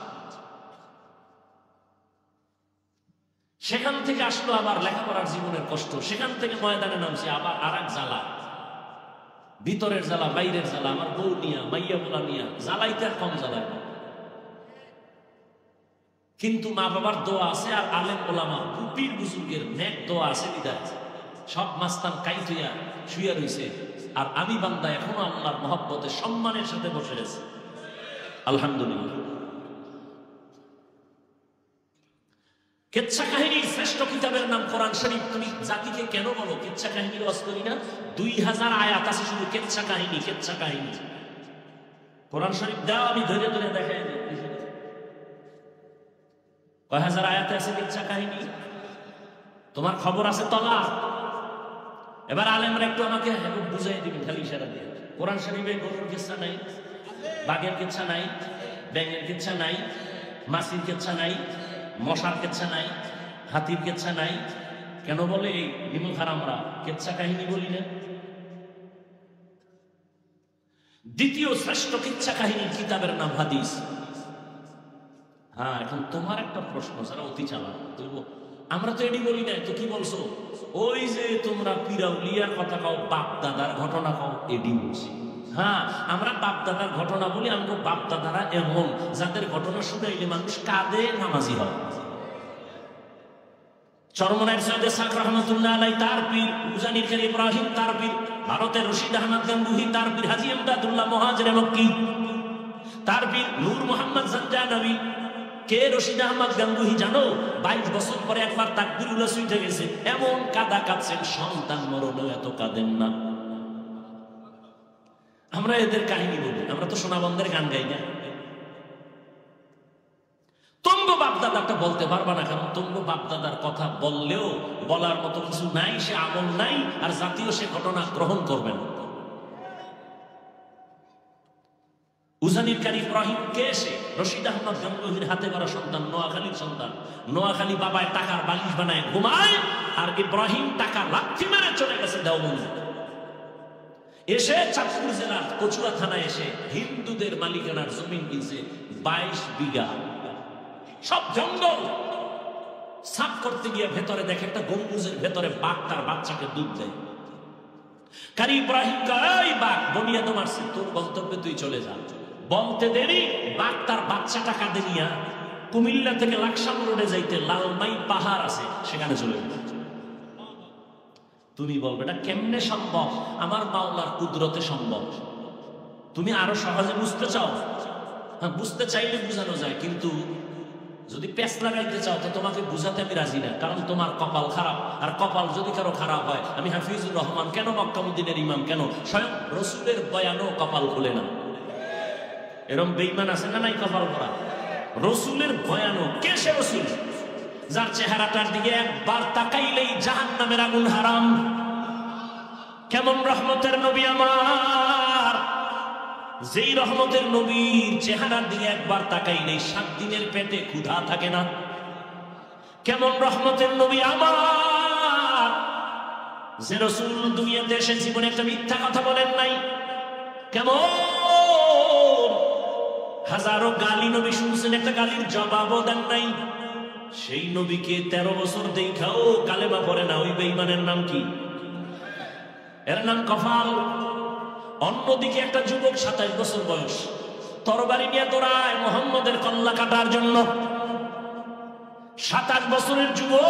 সেখান থেকে আসলো আবার লেখাপড়ার জীবনের কষ্ট, সেখান থেকে ময়দানে নামছে আবার আর এক জ্বালা, ভিতরের জ্বালা, বাইরের জ্বালা। আমার বউ নিয়া, মাইয়া বোলা নিয়া জ্বালাইতে আর কম জ্বালায় না। কিন্তু মা বাবার দোয়া আছে, আর আলেম ওলামা পীর বুজুর্গের নেক দোয়া আছে বিদায় সব মাস্তান কাইত হইয়া শুয়ে রইছে। আর আমি বান্দা এখনো আল্লাহর মহব্বতে সম্মানের সাথে বসে আছে, আলহামদুলিল্লাহ। কিচ্ছা কাহিনীর শ্রেষ্ঠ কিতাবের নাম কোরআন শরীফ। তুমি জাতিকে কেন বলো কিচ্ছা কাহিনী রস করি না? 2000 আয়াত আছে শুধু কিচ্ছা কাহিনী। কোরআন শরীফ দাও, আমি ধরে ধরে দেখাই দিই কয় হাজার আয়াতে আছে কিচ্ছা কাহিনী। তোমার খবর আছে তলাক। এবার আলেমরা একটু আমাকে বুঝাই দিবেন খালি ইশারা দিয়ে। কোরআন শরীফে গরুর কিচ্ছা নাই, বাঘের কিচ্ছা নাই, ব্যাঙের কিচ্ছা নাই, মাছির কিচ্ছা নাই, মশার কিচ্ছা নাই, হাতির কিচ্ছা নাই। কেন বলে এই নিমুখ হারামরা কিচ্ছা কাহিনী বলি না? দ্বিতীয় শ্রেষ্ঠ কিচ্ছা কাহিনীর কিতাবের নাম হাদিস। হ্যাঁ, এখন তোমার একটা প্রশ্ন, যারা অতি চালাক, আমরা তো এটি বলি না, তো কি বলছো? ওই যে তোমরা পিরাউলিয়ার কথা কও, বাপ দাদার ঘটনা কও, এটি বলছি। হ্যাঁ, আমরা বাপ দাদার ঘটনা বলি। আমাকে বাপ দাদারা এমন যাদের ঘটনা শুনে এলে মানুষ কাঁদে, নামাজি হয়। চরমনায়ের সৈয়দ ইসহাক রহমাতুল্লাহ আলাইহি তার পীর, উজানির খালি ইব্রাহিম তার পীর, ভারতের রশিদ আহমদ গাঙ্গুহি তার পীর, হাজী ইমদাদুল্লাহ মুহাজিরে মক্কি তার পীর, নূর মোহাম্মদ জানজানবী। কে রশিদ আহমদ গাঙ্গুহি জানো? 22 বছর পরে একবার তাকবীরুল্লাহ ছুটে গেছে, এমন কাঁদা কাঁদছেন, সন্তান মরণেও এত কাঁদেন না। আমরা এদের কাহিনী বলি, আমরা তো সোনাবন্ধের গান গাই না। তঙ্গ বাপদাদাটা বলতে পারবা না, কারণ তঙ্গ বাপদাদার কথা বললেও বলার মতো কিছু নাই, সে আমল নাই, আর জাতীয় সে ঘটনা গ্রহণ করবেন। উজানির কারি ইব্রাহিম কে? সে রশিদ আহমদ গাঙ্গুহির হাতে গড়া সন্তান, নোয়াখালীর সন্তান। নোয়াখালী বাবায় টাকার বালিশ বানায় ঘুমায়, আর ইব্রাহিম টাকা লাথি মেরে চলে গেছে দেওবন্দ। এসে চাঁদপুর জেলার কচুয়া থানায় এসে হিন্দুদের মালিকানার জমিন কিনছে 22 বিঘা, সব জঙ্গল। সাফ করতে গিয়ে ভেতরে দেখে একটা গম্বুজের ভেতরে বাঘ তার বাচ্চাকে দুধ দেয়। কারি ইব্রাহিম কয়, বাঘ বনিয়া তো মারছে, তোর গন্তব্যে তুই চলে যা। বলতে দেরি, বাঘ তার বাচ্চাটা কাঁধে নিয়া কুমিল্লা থেকে লাকসাম রোডে যাইতে লালমাই পাহাড় আছে, সেখানে চলে গেল। তুমি বলবে এটা কেমনে সম্ভব? আমার মাওলার কুদরতে সম্ভব। তুমি আরো সহজে বুঝতে চাও? হ্যাঁ, বুঝতে চাইলে বুঝানো যায়, কিন্তু যদি পেঁচ লাগাইতে চাও তো তোমাকে বুঝাতে আমি রাজি না, কারণ তোমার কপাল খারাপ। আর কপাল যদি কারো খারাপ হয়, আমি হাফিজুর রহমান কেন, মক্কা মদিনার ইমাম কেন, স্বয়ং রসুলের বয়ানও কপাল খুলে না। এরকম বেঈমান আছে না নাই কপাল করা? রসুলের বয়ানও। কে সে রসুল? যার চেহারাটার দিকে একবার তাকাইলেই জাহান্নামের আগুন হারাম। কেমন রহমতের নবী আমার, যেই রহমতের নবীর চেহারার দিকে একবার তাকাইলেই 7 দিনের পেটে ক্ষুধা থাকে না। কেমন রহমতের নবী আমার, যে রাসূল দুনিয়াতে এসে জীবনে একটা মিথ্যা কথা বলেন নাই, কেমন হাজারো গালি নবী শুনছেন, একটা গালির জবাবও দেন নাই, সেই নবীকে 13 বছর দেখাও কালেমা পড়ে না, ওই বেঈমানের নাম কি? এর নাম কফাল। অন্যদিকে একটা যুবক 27 বছর বয়স তরবারি নিয়ে দৌড়ায় মুহাম্মদের কল্লা কাটার জন্য। 27 বছরের যুবক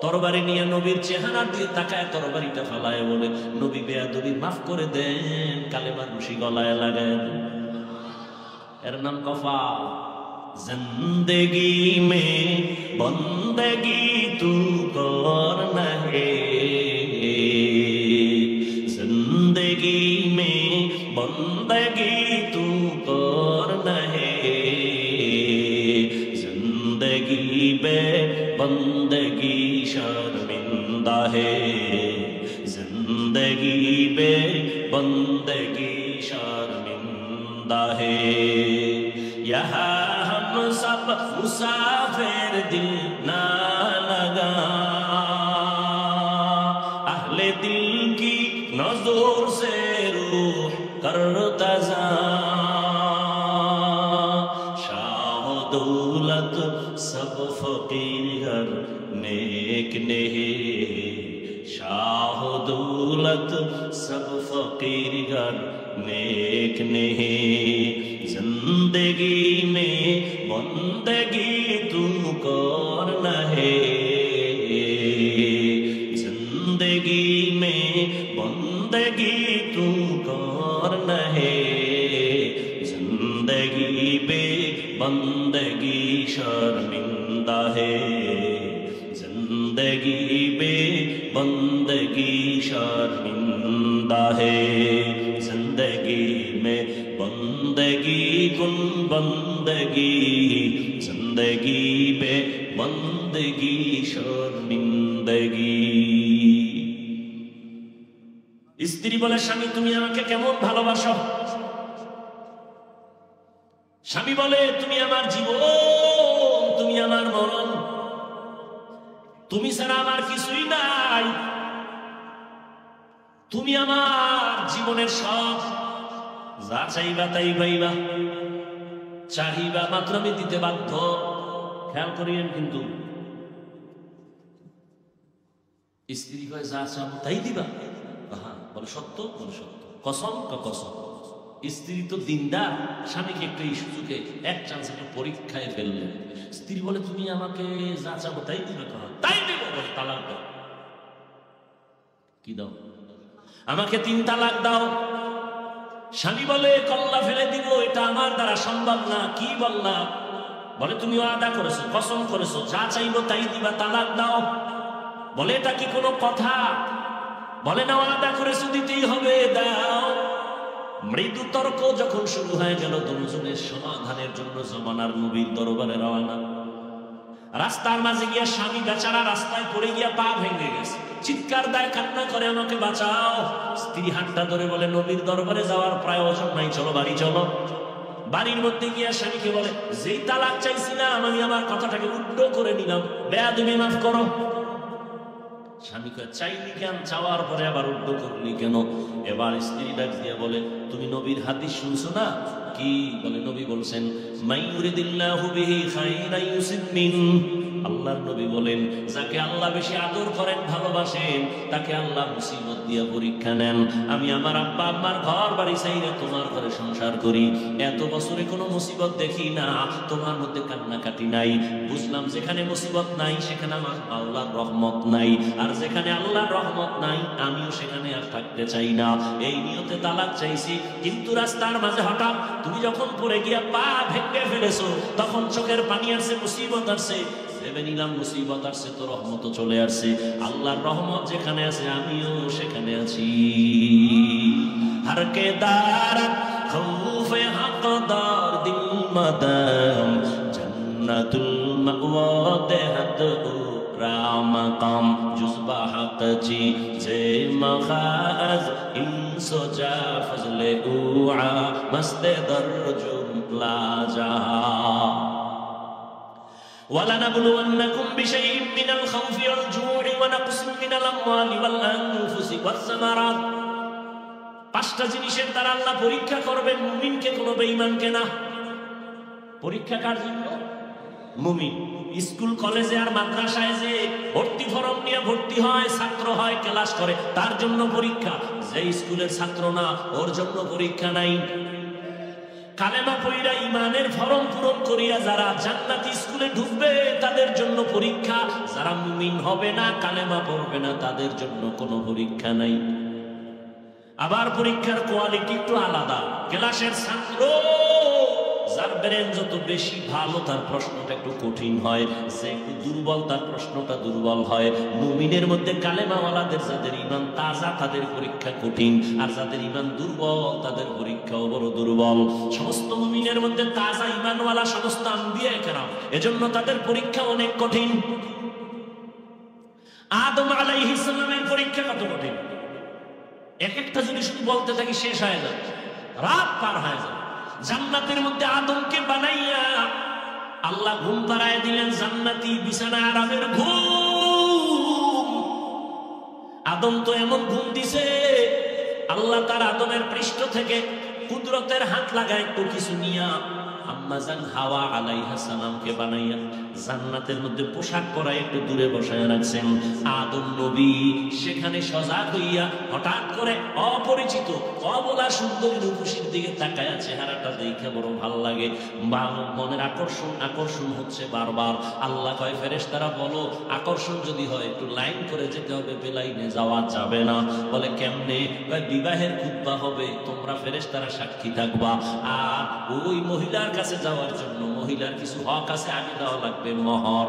তরবারি নিয়ে নবীর চেহারার দিকে তাকায়, তরবারিটা ফালায় বলে, নবী বেয়াদবি মাফ করে দেন, কালেমার রশি গলায় লাগায়। এর নাম কফাল। जिंदगी में बंदगी तू करना है, जिंदगी में बंदगी तू करना है, जिंदगी बे बंदगी शर्मिंदा है, जिंदगी बे बंदगी शर्मिंदा है। यहाँ हम सब मुसाफिर दिल ना लगा, अहले दिल की नजर से रूह करता जा, शाह दौलत सब फकीर नेक नहीं, शाह दौलत सब फकीर नेक नहीं, जिंदगी में बंदगी तू करना है, जिंदगी में बंदगी तू करना है, जिंदगी पे बंदगी शर्मिंदा है, जिंदगी पे बंदगी शर्मिंदा है, जिंदगी में बंदगी कुन बंदगी, जिंदगी पे बंदगी शर्मिंदगी। স্ত্রী বলে, স্বামী তুমি আমাকে কেমন ভালোবাসো? স্বামী বলে, তুমি আমার জীবন, তুমি আমার মরণ, তুমি ছাড়া আমার কিছুই নাই, তুমি আমার জীবনের সব, যা চাইবা তাই পাইবা, চাহিবা মাত্র আমি দিতে বাধ্য। খেয়াল করিয়েন কিন্তু, স্ত্রী কয় যা চাবো তাই দিবা? হ্যাঁ। বলে সত্য? বলে সত্য। কসম? কসম। স্ত্রী তো দিনদার, স্বামীকে একটু এই সুযোগে এক চান্স একটা পরীক্ষায় ফেললেন। স্ত্রী বলে, তুমি আমাকে যা চাবো তাই দিবে? তাই দেব। বলে তালাক দাও। কি দাও? আমাকে 3 তালাক দাও। স্বামী বলে, কল্লা ফেলে দিব, এটা আমার দ্বারা সম্ভব না। কি বললা? বলে, তুমি ওয়াদা করেছো, কসম করেছো, যা চাইবো তাই দিবা, তালাক দাও। বলে, এটা কি কোনো কথা? বলে, না, ওয়াদা করেছো, দিতেই হবে, দাও। মৃদু তর্ক যখন শুরু হয়ে গেল, দুজনের সমাধানের জন্য জমানার নবীর দরবারে রওনা। রাস্তার মাঝে গিয়া স্বামী বেচারা রাস্তায় পড়ে গিয়া পা ভেঙে গেছে, চিৎকার দেয়, কান্না করে, আমাকে বাঁচাও। স্ত্রী হাতটা ধরে বলে, নবীর দরবারে যাওয়ার প্রয়োজন নাই, চলো বাড়ি চলো। বাড়ির মধ্যে গিয়া স্বামীকে বলে, যেই তালাক চাইছিলাম আমি আমার কথাটাকে উল্টো করে নিলাম, বেয়াদবি মাফ করো। স্বামী কয়, চাইলি কেন? চাওয়ার পরে আবার উল্টো করলি কেন? এবার স্ত্রী ডাক দিয়ে বলে, তুমি নবীর হাদিস শুনছো না? কি? বলে, নবী বলছেন, মাইয়ুরিদিল্লাহু বিহি খাইরান ইউসিব মিন। আল্লাহর নবী বলেন, যাকে আল্লাহ বেশি আদর করেন, ভালোবাসেন, তাকে আল্লাহ মুসিবত দিয়া পরীক্ষা নেন। আমি আমার আব্বা আম্মার ঘর বাড়ি চাইলে তোমার ঘরে সংসার করি, এত বছরে কোনো মুসিবত দেখি না, তোমার মধ্যে কান্নাকাটি নাই। বুঝলাম যেখানে মুসিবত নাই সেখানে আমার আল্লাহর রহমত নাই, আর যেখানে আল্লাহর রহমত নাই আমিও সেখানে আর থাকতে চাই না। এই নিয়তে তালাক চাইছি। কিন্তু রাস্তার মাঝে হঠাৎ তুমি যখন পড়ে গিয়া পা ভেঙে ফেলেছো, তখন চোখের পানি আসছে, মুসিবত আসছে, ভেবে নিলাম মুসিবত আসছে তো রহমত চলে আসছে। আল্লাহর রহমত যেখানে আছে আমিও সেখানে আছি। हर के दारत खौफे हकदार दिल मदम जन्नतुल मअवा देहत रामकम जुज़बा हक ची जे मखाज इंसो जा फजले उआ मस्ते दर जुमला जा। ওয়ালানাবলুওয়ান্নাকুম বিশাইইম মিনাল খাউফি ওয়াল জুউ'i ওয়া নাকসিম মিনাল আমওয়ালি ওয়াল আনফুসি ওয়াস সামারাত। পাঁচটা জিনিসের দ্বারা আল্লাহ পরীক্ষা করবেন মুমিনকে, কোনো বেঈমানকে না। পরীক্ষা কার জন্য? মুমিন। স্কুল কলেজে আর মাদ্রাসায় যে ভর্তি ফরম নিয়ে ভর্তি হয়, ছাত্র হয়, ক্লাস করে, তার জন্য পরীক্ষা। যে স্কুলের ছাত্র না, ওর জন্য পরীক্ষা নাই। কালেমা পড়িয়া ইমানের ফরম পূরণ করিয়া যারা জান্নাতি স্কুলে ঢুকবে তাদের জন্য পরীক্ষা। যারা মুমিন হবে না, কালেমা পড়বে না, তাদের জন্য কোনো পরীক্ষা নাই। আবার পরীক্ষার কোয়ালিটি একটু আলাদা। ক্লাসের ছাত্র যার ব্রেন যত বেশি ভালো, তার প্রশ্নটা একটু কঠিন হয়। যে একটু দুর্বল, তার প্রশ্নটা দুর্বল হয়। মুমিনের মধ্যে কালেমাওয়ালাদের যাদের ইমান তাজা, তাদের পরীক্ষা কঠিন। আর যাদের ইমান দুর্বল, তাদের পরীক্ষাও বড় দুর্বল। সমস্ত মুমিনের মধ্যে তাজা ইমানওয়ালা সমস্ত আম্বিয়া কেরাম, এজন্য তাদের পরীক্ষা অনেক কঠিন। আদম আলাইহিস সালামের পরীক্ষা কত কঠিন! এক একটা যদি শুধু বলতে থাকি শেষ হয় না, রাত পার হয়ে যায়। জান্নাতের মধ্যে আদমকে বানাইয়া আল্লাহ ঘুম পাড়ায় দিলেন, জান্নাতি বিছানা আরামের ঘুম। আদম তো এমন ঘুম দিছে, আল্লাহ তার আদমের পৃষ্ঠ থেকে কুদরতের হাত লাগায় একটু কিছু নিয়া আম্মাজান হাওয়া আলাইহিস সালামকে বানাইয়া জান্নাতের মধ্যে পোশাক পরায় একটু দূরে বসায় রাখছেন। আদম নবী সেখানে সজাগ হইয়া হঠাৎ করে অপরিচিত অবলা সুন্দরী রূপসীর দিকে তাকায়া চেহারাটা দেখে বড় ভালো লাগে। মনের আকর্ষণ হচ্ছে বারবার। আল্লাহ কয়, ফেরেশতারা বলো, আকর্ষণ যদি হয় একটু লাইন করে যেতে হবে, বেলাইনে যাওয়া যাবে না। বলে কেমনে? বিবাহের খুতবা হবে, তোমরা ফেরেশতারা সাক্ষী থাকবা। আর ওই মহিলার কাছে যাওয়ার জন্য মহিলার কিছু হক আছে, আগে দেওয়া লাগবে মোহর।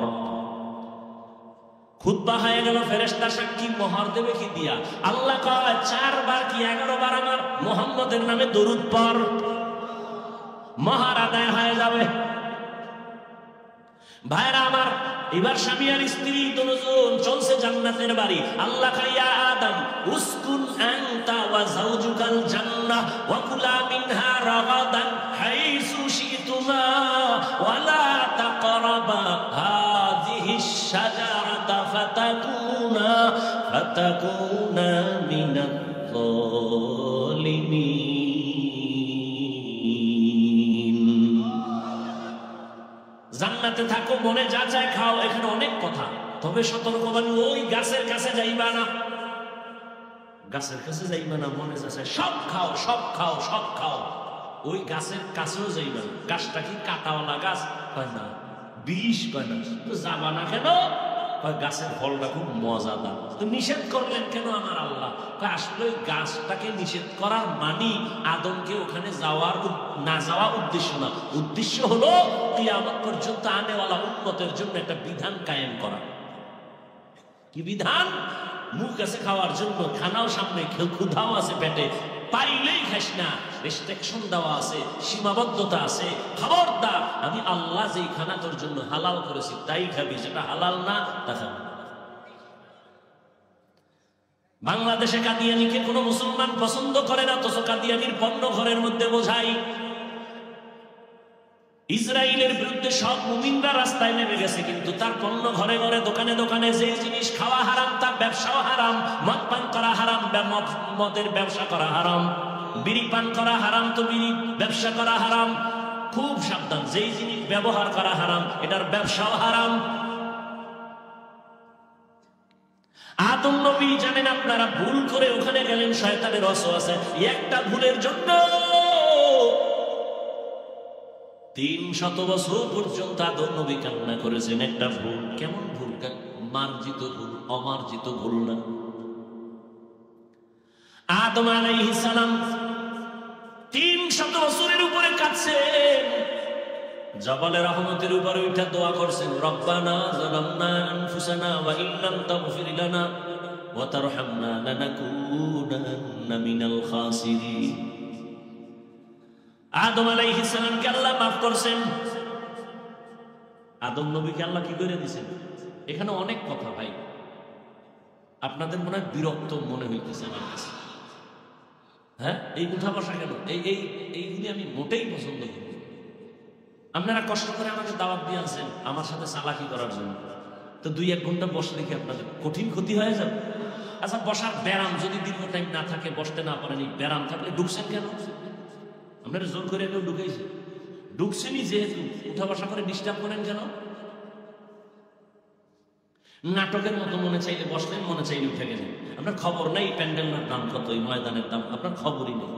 খুতবা হয়ে গেল, ফেরেশতা সাক্ষী, মোহর দেবে কি দিয়া? আল্লাহ কয় 4 বার কি 11 বার আমার মুহাম্মদের নামে দরুদ পড়, মোহর আদায় হয়ে যাবে। ভাইরা আমার, এবার স্বামী আর স্ত্রী দুজন চলছে জান্নাতের বাড়ি। আল্লাহ খাইয়া আদম উসকুন আনতা ওয়া যাওজুকাল জান্নাহ ওয়া কুলা মিনহা রাগাদান হাইসু শিতুমা ওয়া লা তাকরাবা হাযিহিশ শাজারাতা ফাতাকুনা মিনাল যালিমিন। জান্নাতে থাকো, মনে যা চায় খাও, এখানে অনেক কথা, তবে সতর্কবাণী, ওই গাছের কাছে যাইবা না। গাছের কাছে যাইবা না, মনে যা চায় সব খাও, সব খাও, সব খাও। ওই গাছের কাছেও যাইবা না। গাছটা কি কাঁটাওয়ালা গাছ? কয় না। বিষ? কয় না। তো যাবা না কেন? কয় গাছের ফলটা খুব মজাদার। তো নিষেধ করলেন কেন আমার আল্লাহ? কয় আসলে ওই গাছটাকে নিষেধ করার মানি আদমকে ওখানে যাওয়ার না যাওয়া উদ্দেশ্য না। উদ্দেশ্য হলো কিয়ামত পর্যন্ত আনেওয়ালা উম্মতের জন্য একটা বিধান কায়েম করা। কি বিধান? মুখ কাছে খাওয়ার জন্য, খানাও সামনে, ক্ষুধাও আছে পেটে, পাইলেই খাস না, রেস্ট্রিকশন দেওয়া আছে, সীমাবদ্ধতা আছে। খবরদার, আমি আল্লাহ যেই খানা তোর জন্য হালাল করেছি তাই খাবি, যেটা হালাল না তা খাবি। বাংলাদেশে কাদিয়ানিকে কোনো মুসলমান পছন্দ করে না, তো কাদিয়ানির পণ্য ঘরের মধ্যে বোঝাই। ইসরায়েলের বিরুদ্ধে সব মুমিনরা রাস্তায় নেমে গেছে, কিন্তু তার পণ্য ঘরে ঘরে, দোকানে দোকানে যে জিনিস খাওয়া হারাম, তার ব্যবসাও হারাম। মদ পান করা হারাম, মদের ব্যবসা করা হারাম। বিড়ি পান করা হারাম, তো বিড়ি ব্যবসা করা হারাম। খুব সাবধান, যেই জিনিস ব্যবহার করা হারাম, এটার ব্যবসাও হারাম। আদম নবী জানেন, আপনারা ভুল করে ওখানে গেলেন, শয়তানের ওয়াসওয়াসা। একটা ভুলের জন্য 300 বছর পর্যন্ত আদম নবী কান্না করেছেন। একটা ভুল। কেমন ভুল? মার্জিত ভুল, অমার্জিত ভুল না। আদম আলাইহিস সালাম 300 বছরের উপরে কাঁদছেন। জবালে রহমতের উপরে উঠে দোয়া করছেন, রব্বানা যালামনা আনফুসানা ওয়া ইল্লাম তাগফির লানা ওয়া তারহামনা লানাকুনান্না মিনাল খাসিরিন। আদম আলাইহিস সালামকে আল্লাহ মাফ করছেন। আদম নবীকে আল্লাহ কি করে দিয়েছেন? এখানে অনেক কথা ভাই, আপনাদের মনে হয় বিরক্ত মনে হইতেছে আমার কাছে। হ্যাঁ, এই উঠা বসা কেন? এইগুলি আমি মোটেই পছন্দ করি। আপনারা কষ্ট করে আমাকে দাওয়াত দিয়ে আনছেন আমার সাথে চালাকি করার জন্য, তো 2-1 ঘন্টা বসলে কি আপনাদের কঠিন ক্ষতি হয়ে যাবে? আচ্ছা, বসার ব্যারাম যদি দীর্ঘ টাইম না থাকে, বসতে না পারেন, এই ব্যারাম থাকলে ঢুকছেন কেন? আপনারা জোর করে কেউ ঢুকেছে? ঢুকছেনই যেহেতু, উঠা বসা করে ডিস্টার্ব করেন কেন? নাটকের মতো মনে চাইলে বসলেন, মনে চাইলে উঠে গেলেন। আপনার খবর নেই প্যান্ডেলের দাম কত, এই ময়দানের দাম আপনার খবরই নেই।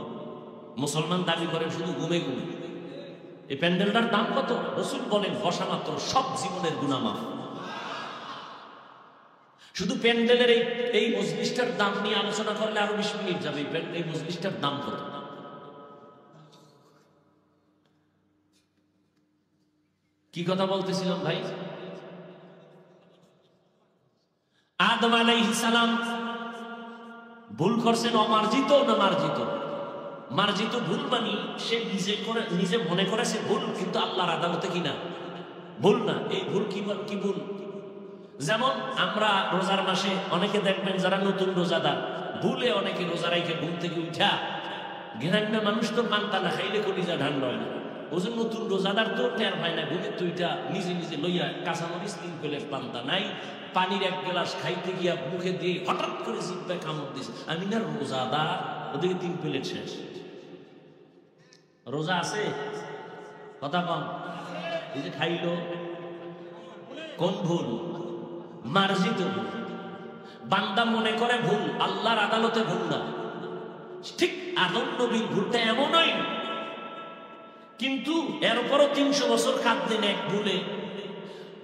মুসলমান দাবি করেন শুধু ঘুমে ঘুমে। এই প্যান্ডেলটার দাম কত? রাসূল বলেন বসা মাত্র সব জীবনের গুনাহ মাফ। শুধু প্যান্ডেলের এই মজলিসটার দাম নিয়ে আলোচনা করলে আরো 20 মিনিট যাবে। এই মজলিসটার দাম কত? কি কথা বলতেছিলাম ভাই? আদম আলাইহিস সালাম ভুল করছেন অমার্জিত না মার্জিত? মার্জিত ভুল মানি সে নিজে মনে করেছে ভুল, কিন্তু আল্লাহর আদালতে কিনা ভুল না। এই ভুল কি ভুল? যেমন আমরা রোজার মাসে অনেকে দেখবেন যারা নতুন রোজাদার, ভুলে অনেকে রোজা রাইখে ঘুম থেকে উঠা ঘেরান্না মানুষ তো পান্তা না খাইলে কলিজা ঢান্ড হয় না। ওজন নতুন রোজাদার তো টের পায় না, ঘুমের তুইটা নিজে নিজে লইয়া কাঁচামরিচ 3 প্লেট পান্তা নাই, পানির 1 গ্লাস খাইতে গিয়া মুখে দিয়ে হঠাৎ করে জিভ্বায় কামড় দিছে। আমি না রোজাদার, ওদিকে 3 প্লেট শেষ। রোজা আছে কথা কম, এই যে খাইলো কোন ভুল? মার্জিত ভুল। বান্দা মনে করে ভুল, আল্লাহর আদালতে ভুল না। ঠিক আদম নবীর ভুলটা এমনই, কিন্তু এরপরও 300 বছর কাঁদলেন এক ভুলে,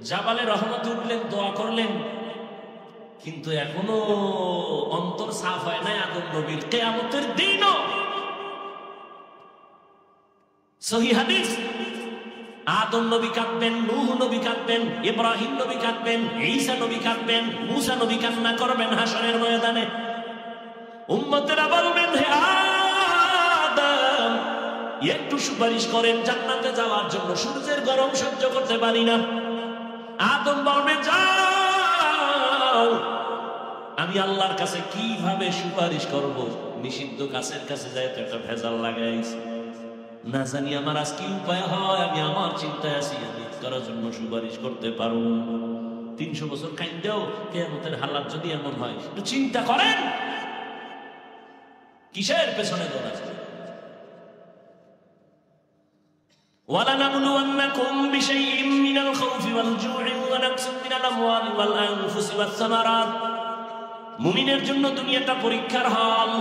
জাবালে রহমত উঠলেন, দোয়া করলেন, কিন্তু এখনো অন্তর সাফ হয় নাই আদম নবীর। কিয়ামতের দিনও সহিহ হাদিস, আদম নবী কাঁদবেন, নূহ নবী কাঁদবেন, ইব্রাহিম নবী কাঁদবেন, ঈসা নবী কাঁদবেন, মুসা নবী কান্না করবেন হাসরের ময়দানে। উম্মতেরা বলবেন, হে আদম একটু সুপারিশ করেন জান্নাতে যাওয়ার জন্য, সূর্যের গরম সহ্য করতে পারি না। আদম বলবে, যাও, আমি আল্লাহর কাছে কিভাবে সুপারিশ করব? নিষিদ্ধ গাছের কাছে যাই তো একটা ভেজাল লাগাইছি, না জানি আমার আজ কি উপায় হয়। আমি আমার চিন্তায় আছি, আমি করার জন্য সুপারিশ করতে পারবো। 300 বছর কাইন্দেও কিয়ামতের হালাত যদি এমন হয়, একটু চিন্তা করেন কিসের পেছনে দৌড়াচ্ছে। وَلَنَبْلُوَنَّكُمْ بِشَيْءٍ مِّنَ الْخَوْفِ وَالْجُوعِ وَنَقْصٍ مِّنَ الْأَمْوَالِ وَالْأَنفُسِ وَالثَّمَرَاتِ। মুমিনের জন্য দুনিয়াটা পরীক্ষার হল।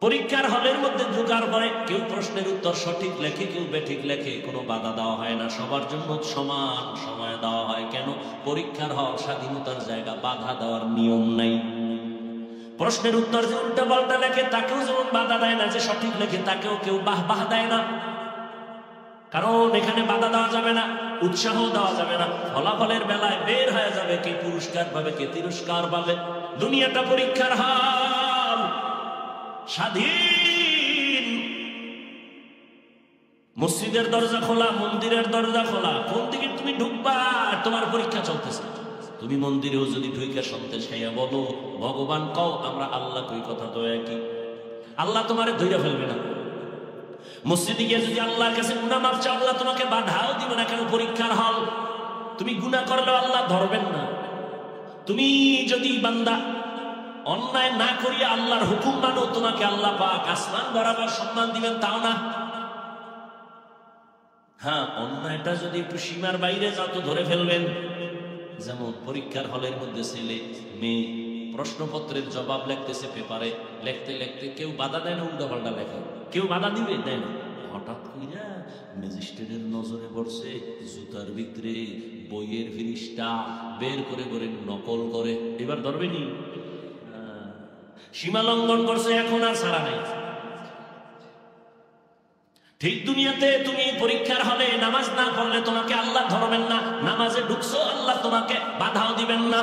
পরীক্ষার হলের মধ্যে ঢোকার পরে কেউ প্রশ্নের উত্তর সঠিক লেখে, কেউ বেঠিক লেখে, কোনো বাধা দেওয়া হয় না, সবার জন্য সমান সময় দেওয়া হয়। কেন? পরীক্ষার হল স্বাধীনতার জায়গা, বাধা দেওয়ার নিয়ম নাই। প্রশ্নের উত্তর যে উল্টা পাল্টা লেখে তাকেও যেমন বাধা দেয় না, যে সঠিক লেখে তাকেও কেউ বাহ দেয় না, কারণ এখানে বাধা দেওয়া যাবে না, উৎসাহ দেওয়া যাবে না। ফলাফলের বেলায় বের হয়ে যাবে কে পুরস্কার পাবে, কে তিরস্কার পাবে। দুনিয়াটা পরীক্ষার হল, স্বাধীন। মসজিদের দরজা খোলা, মন্দিরের দরজা খোলা, কোন দিকে তুমি ঢুকবা তোমার পরীক্ষা চলতেছে। তুমি মন্দিরেও যদি ঢুইকা সন্তেষ খাইয়া বলো ভগবান কও, আমরা আল্লাহ কই, কথা তো একই। আল্লাহ তোমারে ধইরা ফেলবে না। মসজিদে গিয়ে যদি আল্লাহর কাছে গুনাহ মাফ চাও, আল্লাহ তোমাকে বাধাও দিবে না, কেন? পরীক্ষার হল। তুমি গুনাহ করলেও আল্লাহ ধরবেন না। তুমি যদি বান্দা অন্যায় না করিয়া আল্লাহর হুকুম মানো, তোমাকে আল্লাহ পাক আসমান বরাবর সম্মান দিবেন, তাও না। হ্যাঁ, অন্যায়টা যদি একটু সীমার বাইরে যাও তো ধরে ফেলবেন। যেমন পরীক্ষার হলের মধ্যে ছেলে মেয়ে প্রশ্নপত্রের জবাব লিখতেছে পেপারে, লিখতে লিখতে কেউ বাধা দেয় না, উল্টাপাল্টা লেখে। কেউ বাধা দিবে? দেয় না। হঠাৎ কইরা ম্যাজিস্ট্রেটের নজরে পড়ছে, জুতার ভিতরে বইয়ের ফিরিস্টা বের করে করে নকল করে, এবার ধরবেনি? সীমা লঙ্ঘন করছে, এখন আর ছাড়া নাই। ঠিক দুনিয়াতে তুমি পরীক্ষার হলে নামাজ না পড়লে তোমাকে আল্লাহ ধরবেন না। নামাজে ঢুকছো, আল্লাহ তোমাকে বাধাও দিবেন না।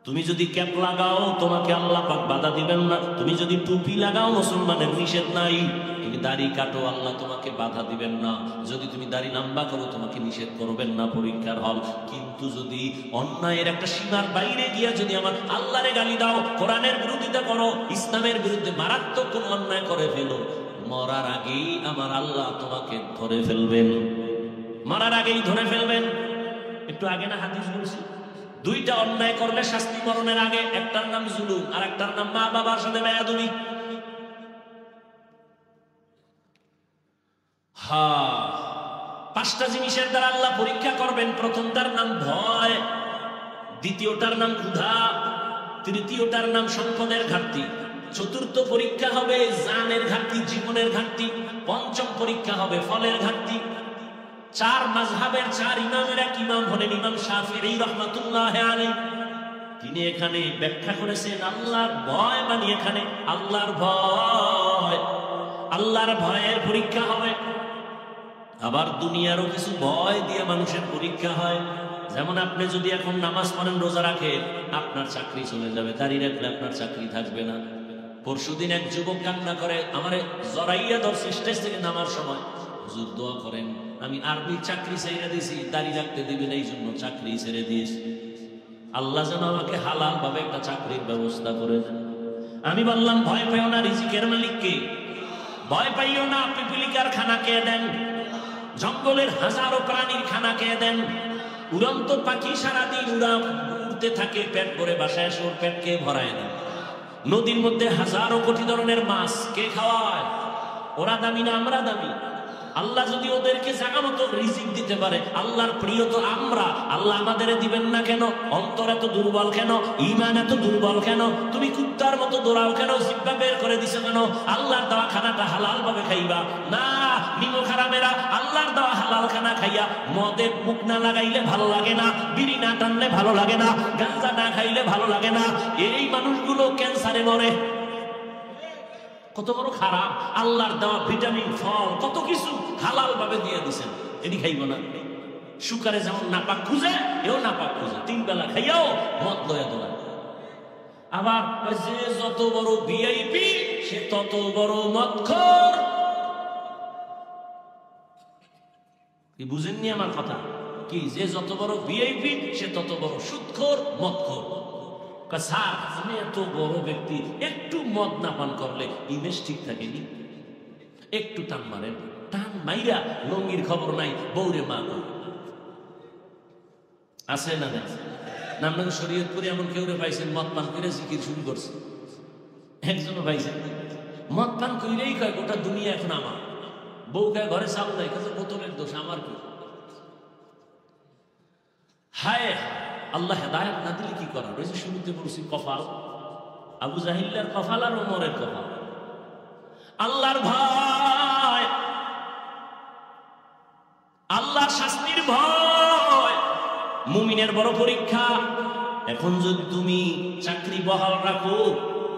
তুমি যদি ক্যাপ লাগাও, তোমাকে আল্লাহ পাক বাধা দিবেন না। তুমি যদি টুপি লাগাও, মুসলমানের নিষেধ নাই। তুমি দাড়ি কাটো, আল্লাহ তোমাকে বাধা দিবেন না। যদি তুমি দাড়ি লম্বা করো, তোমাকে নিষেধ করবেন না, পরীক্ষার হল। কিন্তু যদি অন্যায়ের একটা সীমার বাইরে গিয়া যদি আমার আল্লাহরে গালি দাও, কোরআনের বিরোধিতা করো, ইসলামের বিরুদ্ধে মারাত্মক কোন অন্যায় করে ফেলো, মরার আগেই আমার আল্লাহ তোমাকে ধরে ফেলবেন, মরার আগেই ধরে ফেলবেন। একটু আগে না হাদিস বলছি, দুইটা অন্যায় করলে শাস্তি মরণের আগে, একটার নাম জুলুম আর একটার নাম মা বাবার সাথে বেয়াদবি। পাঁচটা জিনিসের দ্বারা আল্লাহ পরীক্ষা করবেন। প্রথমটার নাম ভয়, দ্বিতীয়টার নাম ক্ষুধা, তৃতীয়টার নাম সম্পদের ঘাটতি, চতুর্থ পরীক্ষা হবে জানের ঘাটতি, জীবনের ঘাটতি, পঞ্চম পরীক্ষা হবে ফলের ঘাটতি। চার মাযহাবের চার ইমামের এক ইমাম হলেন ইমাম শাফিঈ রাহমাতুল্লাহি আলাইহি। তিনি এখানে ব্যাখ্যা করেছেন আল্লাহর ভয় মানে এখানে আল্লাহর ভয়, আল্লাহর ভয়ের পরীক্ষা হবে। আবার দুনিয়ারও কিছু ভয় দিয়ে মানুষের পরীক্ষা হয়। যেমন আপনি যদি এখন নামাজ পড়েন, রোজা রাখেন, আপনার চাকরি চলে যাবে, দাঁড়িয়ে রাখলে আপনার চাকরি থাকবে না। পরশুদিন এক যুবক কান্না করে, আমারে জরাইয়া ধরছে স্টেজ থেকে নামার সময়, হুজুর দোয়া করেন, আমি আরবি চাকরি ছেড়ে দিয়েছি, দাঁড়িয়ে রাখতে দিবেন এই জন্য চাকরি ছেড়ে দিয়েছি, আল্লাহ যেন আমাকে হালাল ভাবে একটা চাকরির ব্যবস্থা করে দেন। আমি বললাম ভয় পাইও না, রিজিকের মালিককে ভয় পাইও না, পিপিলিকার খানা কে দেন, জঙ্গলের হাজারো প্রাণীর খানা কে দেন, উড়ন্ত পাখি সারাদিন উড়তে থাকে, পেট ভরে বাসায় এসে ওর পেট কে ভরায় দেন, নদীর মধ্যে হাজারো কোটি ধরনের মাছ কে খাওয়ায়, ওরা দামি না আমরা দামি? আল্লাহ যদি ওদেরকে জায়গা মতো রিজিক দিতে পারে, আল্লাহর প্রিয় তো আমরা, আল্লাহ আমাদের দিবেন না কেন? অন্তর এত দুর্বল কেন? ঈমান এত দুর্বল কেন? তুমি কুত্তার মতো দৌড়াও কেন? জিহ্বা বের করে দিছো কেন? আল্লাহর দেওয়া খানাটা হালাল ভাবে খাইবা না। নিমক হারামেরা আল্লাহর দেওয়া হালাল খানা খাইয়া মদে মুখ না লাগাইলে ভালো লাগে না, বিড়ি না টানলে ভালো লাগে না, গাঁজা না খাইলে ভালো লাগে না। এই মানুষগুলো ক্যান্সারে মরে। কত বড় খারাপ! আল্লাহর দেওয়া ভিটামিন, ফল, কত কিছু হালাল ভাবে দিয়ে দিছেন, এটি খাইব না? শুকারে যেমন নাপাক খুঁজে, এও নাপাক খুঁজে, তিন বেলা খাইয়াও মদ লয়া দোলায়। আবার যে যত বড় ভিআইপি সে তত বড় মদখোর। কি বুঝেননি আমার কথা? কি যে যত বড় ভিআইপি সে তত বড় সুদখোর, মদখোর। স্যার আমি এত বড় ব্যক্তি, একটু মদ না পান করলে ইমেজ ঠিক থাকেনি, একটু টান মারেন, টান মাইরা লঙ্গির খবর নাই, বৌরে মা আছে না? না আপনাকে শরীয়তপুরে এমন কেউ পাইছেন মদ পান করে জিকির শুরু করছে? একজনও পাইছেন? মদ পান কইলেই কয় গোটা দুনিয়া এখন আমার, বউ গায়ে ঘরে চাল নাই, কাছে বোতলের দোষ আমার কি? হায় আল্লাহ হেদায়েত না দিলে কি করার? ওই যে শুরুতে বলছি কপাল, আবু জাহিল্লার কপাল আর ওমরের কপাল। আল্লাহর ভয়, আল্লাহর শাস্তির ভয় মুমিনের বড় পরীক্ষা। এখন যদি তুমি চাকরি বহাল রাখো,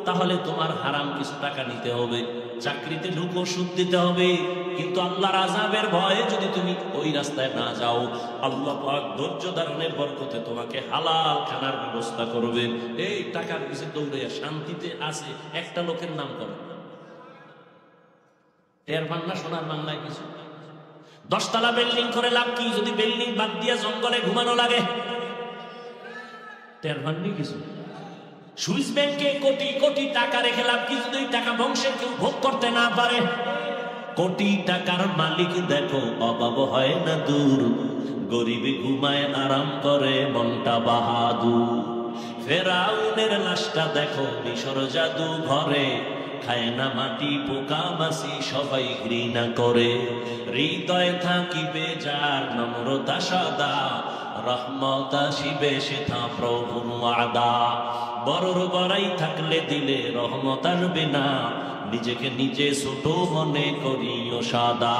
তাহলে তোমার হারাম কিছু টাকা নিতে হবে, চাকরিতে ঢুকো, সুদ দিতে হবে। কিন্তু আল্লাহর আযাবের ভয়ে যদি তুমি ওই রাস্তায় না যাও, আল্লাহ পাক ধৈর্য ধারণের বরকতে তোমাকে হালাল খানার ব্যবস্থা করবেন। এই টাকার পিছে দৌড়ে শান্তিতে আছে একটা লোকের নাম করো, টের পান না সোনার বাংলায় কিছু? 10 তলা বিল্ডিং করে লাভ কি যদি বিল্ডিং বাদ দিয়ে জঙ্গলে ঘুমানো লাগে? টের পাননি কিছু? সুইস ব্যাংকে কোটি কোটি টাকা রেখে লাভ কি যদি টাকা বংশের কেউ ভোগ করতে না পারে? কোটি টাকার মালিক দেখো অভাব হয় না দূর, গরিবি ঘুমায় আরাম করে মনটা বাহাদুর। ফেরাউনের লাশটা দেখো মিশর জাদু ঘরে, খায় না মাটি পোকা মাছি সবাই ঘৃণা করে। হৃদয় থাকিবে যার নম্রতা সদা, রহমত আসিবে সেথা প্রভুর ওয়াদা। বড়র বড়াই থাকলে দিলে রহমত আসবে না, নিজেকে নিজে ছোট মনে করিও সাদা।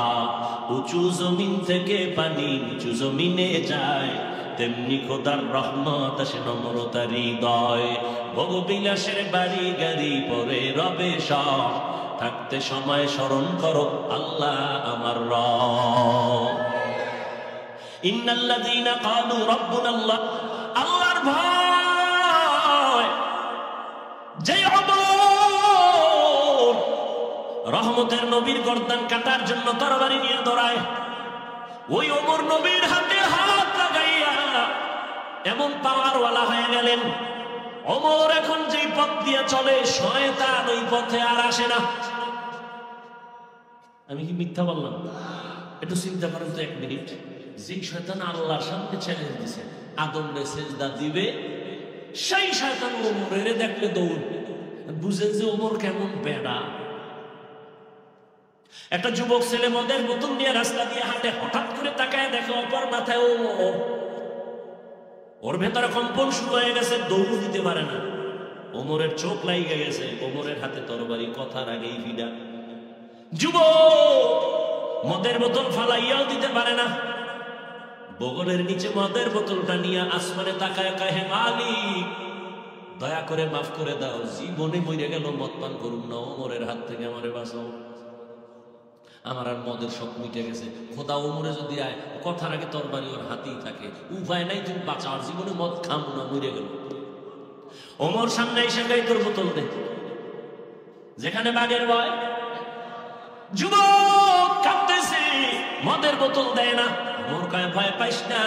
উঁচু জমিন থেকে পানি নিচু জমিনে যায়, তেমনি খোদার রহমত আসে নম্রতার হৃদয়। ভোগবিলাসের বাড়ি গাড়ি পরে রবে সব, থাকতে সময় স্মরণ করো আল্লাহ আমার রব। ইন্নাল্লাযীনা ক্বালু রাব্বুনাল্লাহ, আল্লাহর ভয় যে ওমর রহমতের নবীর গর্দান কাটার জন্য তরবারি নিয়ে দৌড়ায়, ওই ওমর নবীর হাতে হাত লাগাইয়া এমন পাওয়ারওয়ালা হয়ে গেলেন। ওমর এখন যেই পথ দিয়ে চলে শয়তান ওই পথে আর আসে না। আমি কি মিথ্যা বললাম? একটু চিন্তা করেন তো 1 মিনিট। যেই শয়তান আল্লাহর সামনে চ্যালেঞ্জ দিছে আদম রে সেজদা দিবে, সেই শয়তান ওমরের দেখলে দৌড়। বুঝেন যে ওমর কেমন বেড়া। একটা যুবক ছেলে মদের বোতল নিয়ে রাস্তা দিয়ে হাঁটে, হঠাৎ করে তাকায় দেখে অপর মাথায় ওমর। ওর ভেতরে কম্পন শুরু হয়ে গেছে, দৌড় দিতে পারে না। ওমরের চোখ লাগিয়ে গেছে, ওমরের হাতে তরবারি, কথার আগেই ভিড়া। যুবক মদের বোতল ফালাইয়াও দিতে পারে না, বগলের নিচে মদের বোতলটা নিয়ে আসমানে তাকায় কাহে, মালিক দয়া করে মাফ করে দাও, জীবনে মরে গেল মদ পান করুন না, ওমরের হাত থেকে আমারে বাঁচাও, আমার আর মদের শখ মিটে গেছে। খোদা ওমরে যদি আয়, কথার আগে তরবারি ওর হাতেই থাকে, উপায় নাই, তুমি বাঁচাও, জীবনে মদ খামো না, মরে গেল। ওমর সামনে এসে গাই তোর বোতল দে, যেখানে বাঘের ভয়। যুবক কাঁদতেছে, মদের বোতল দেয় না। ওমর কয় ভয় পাইস না,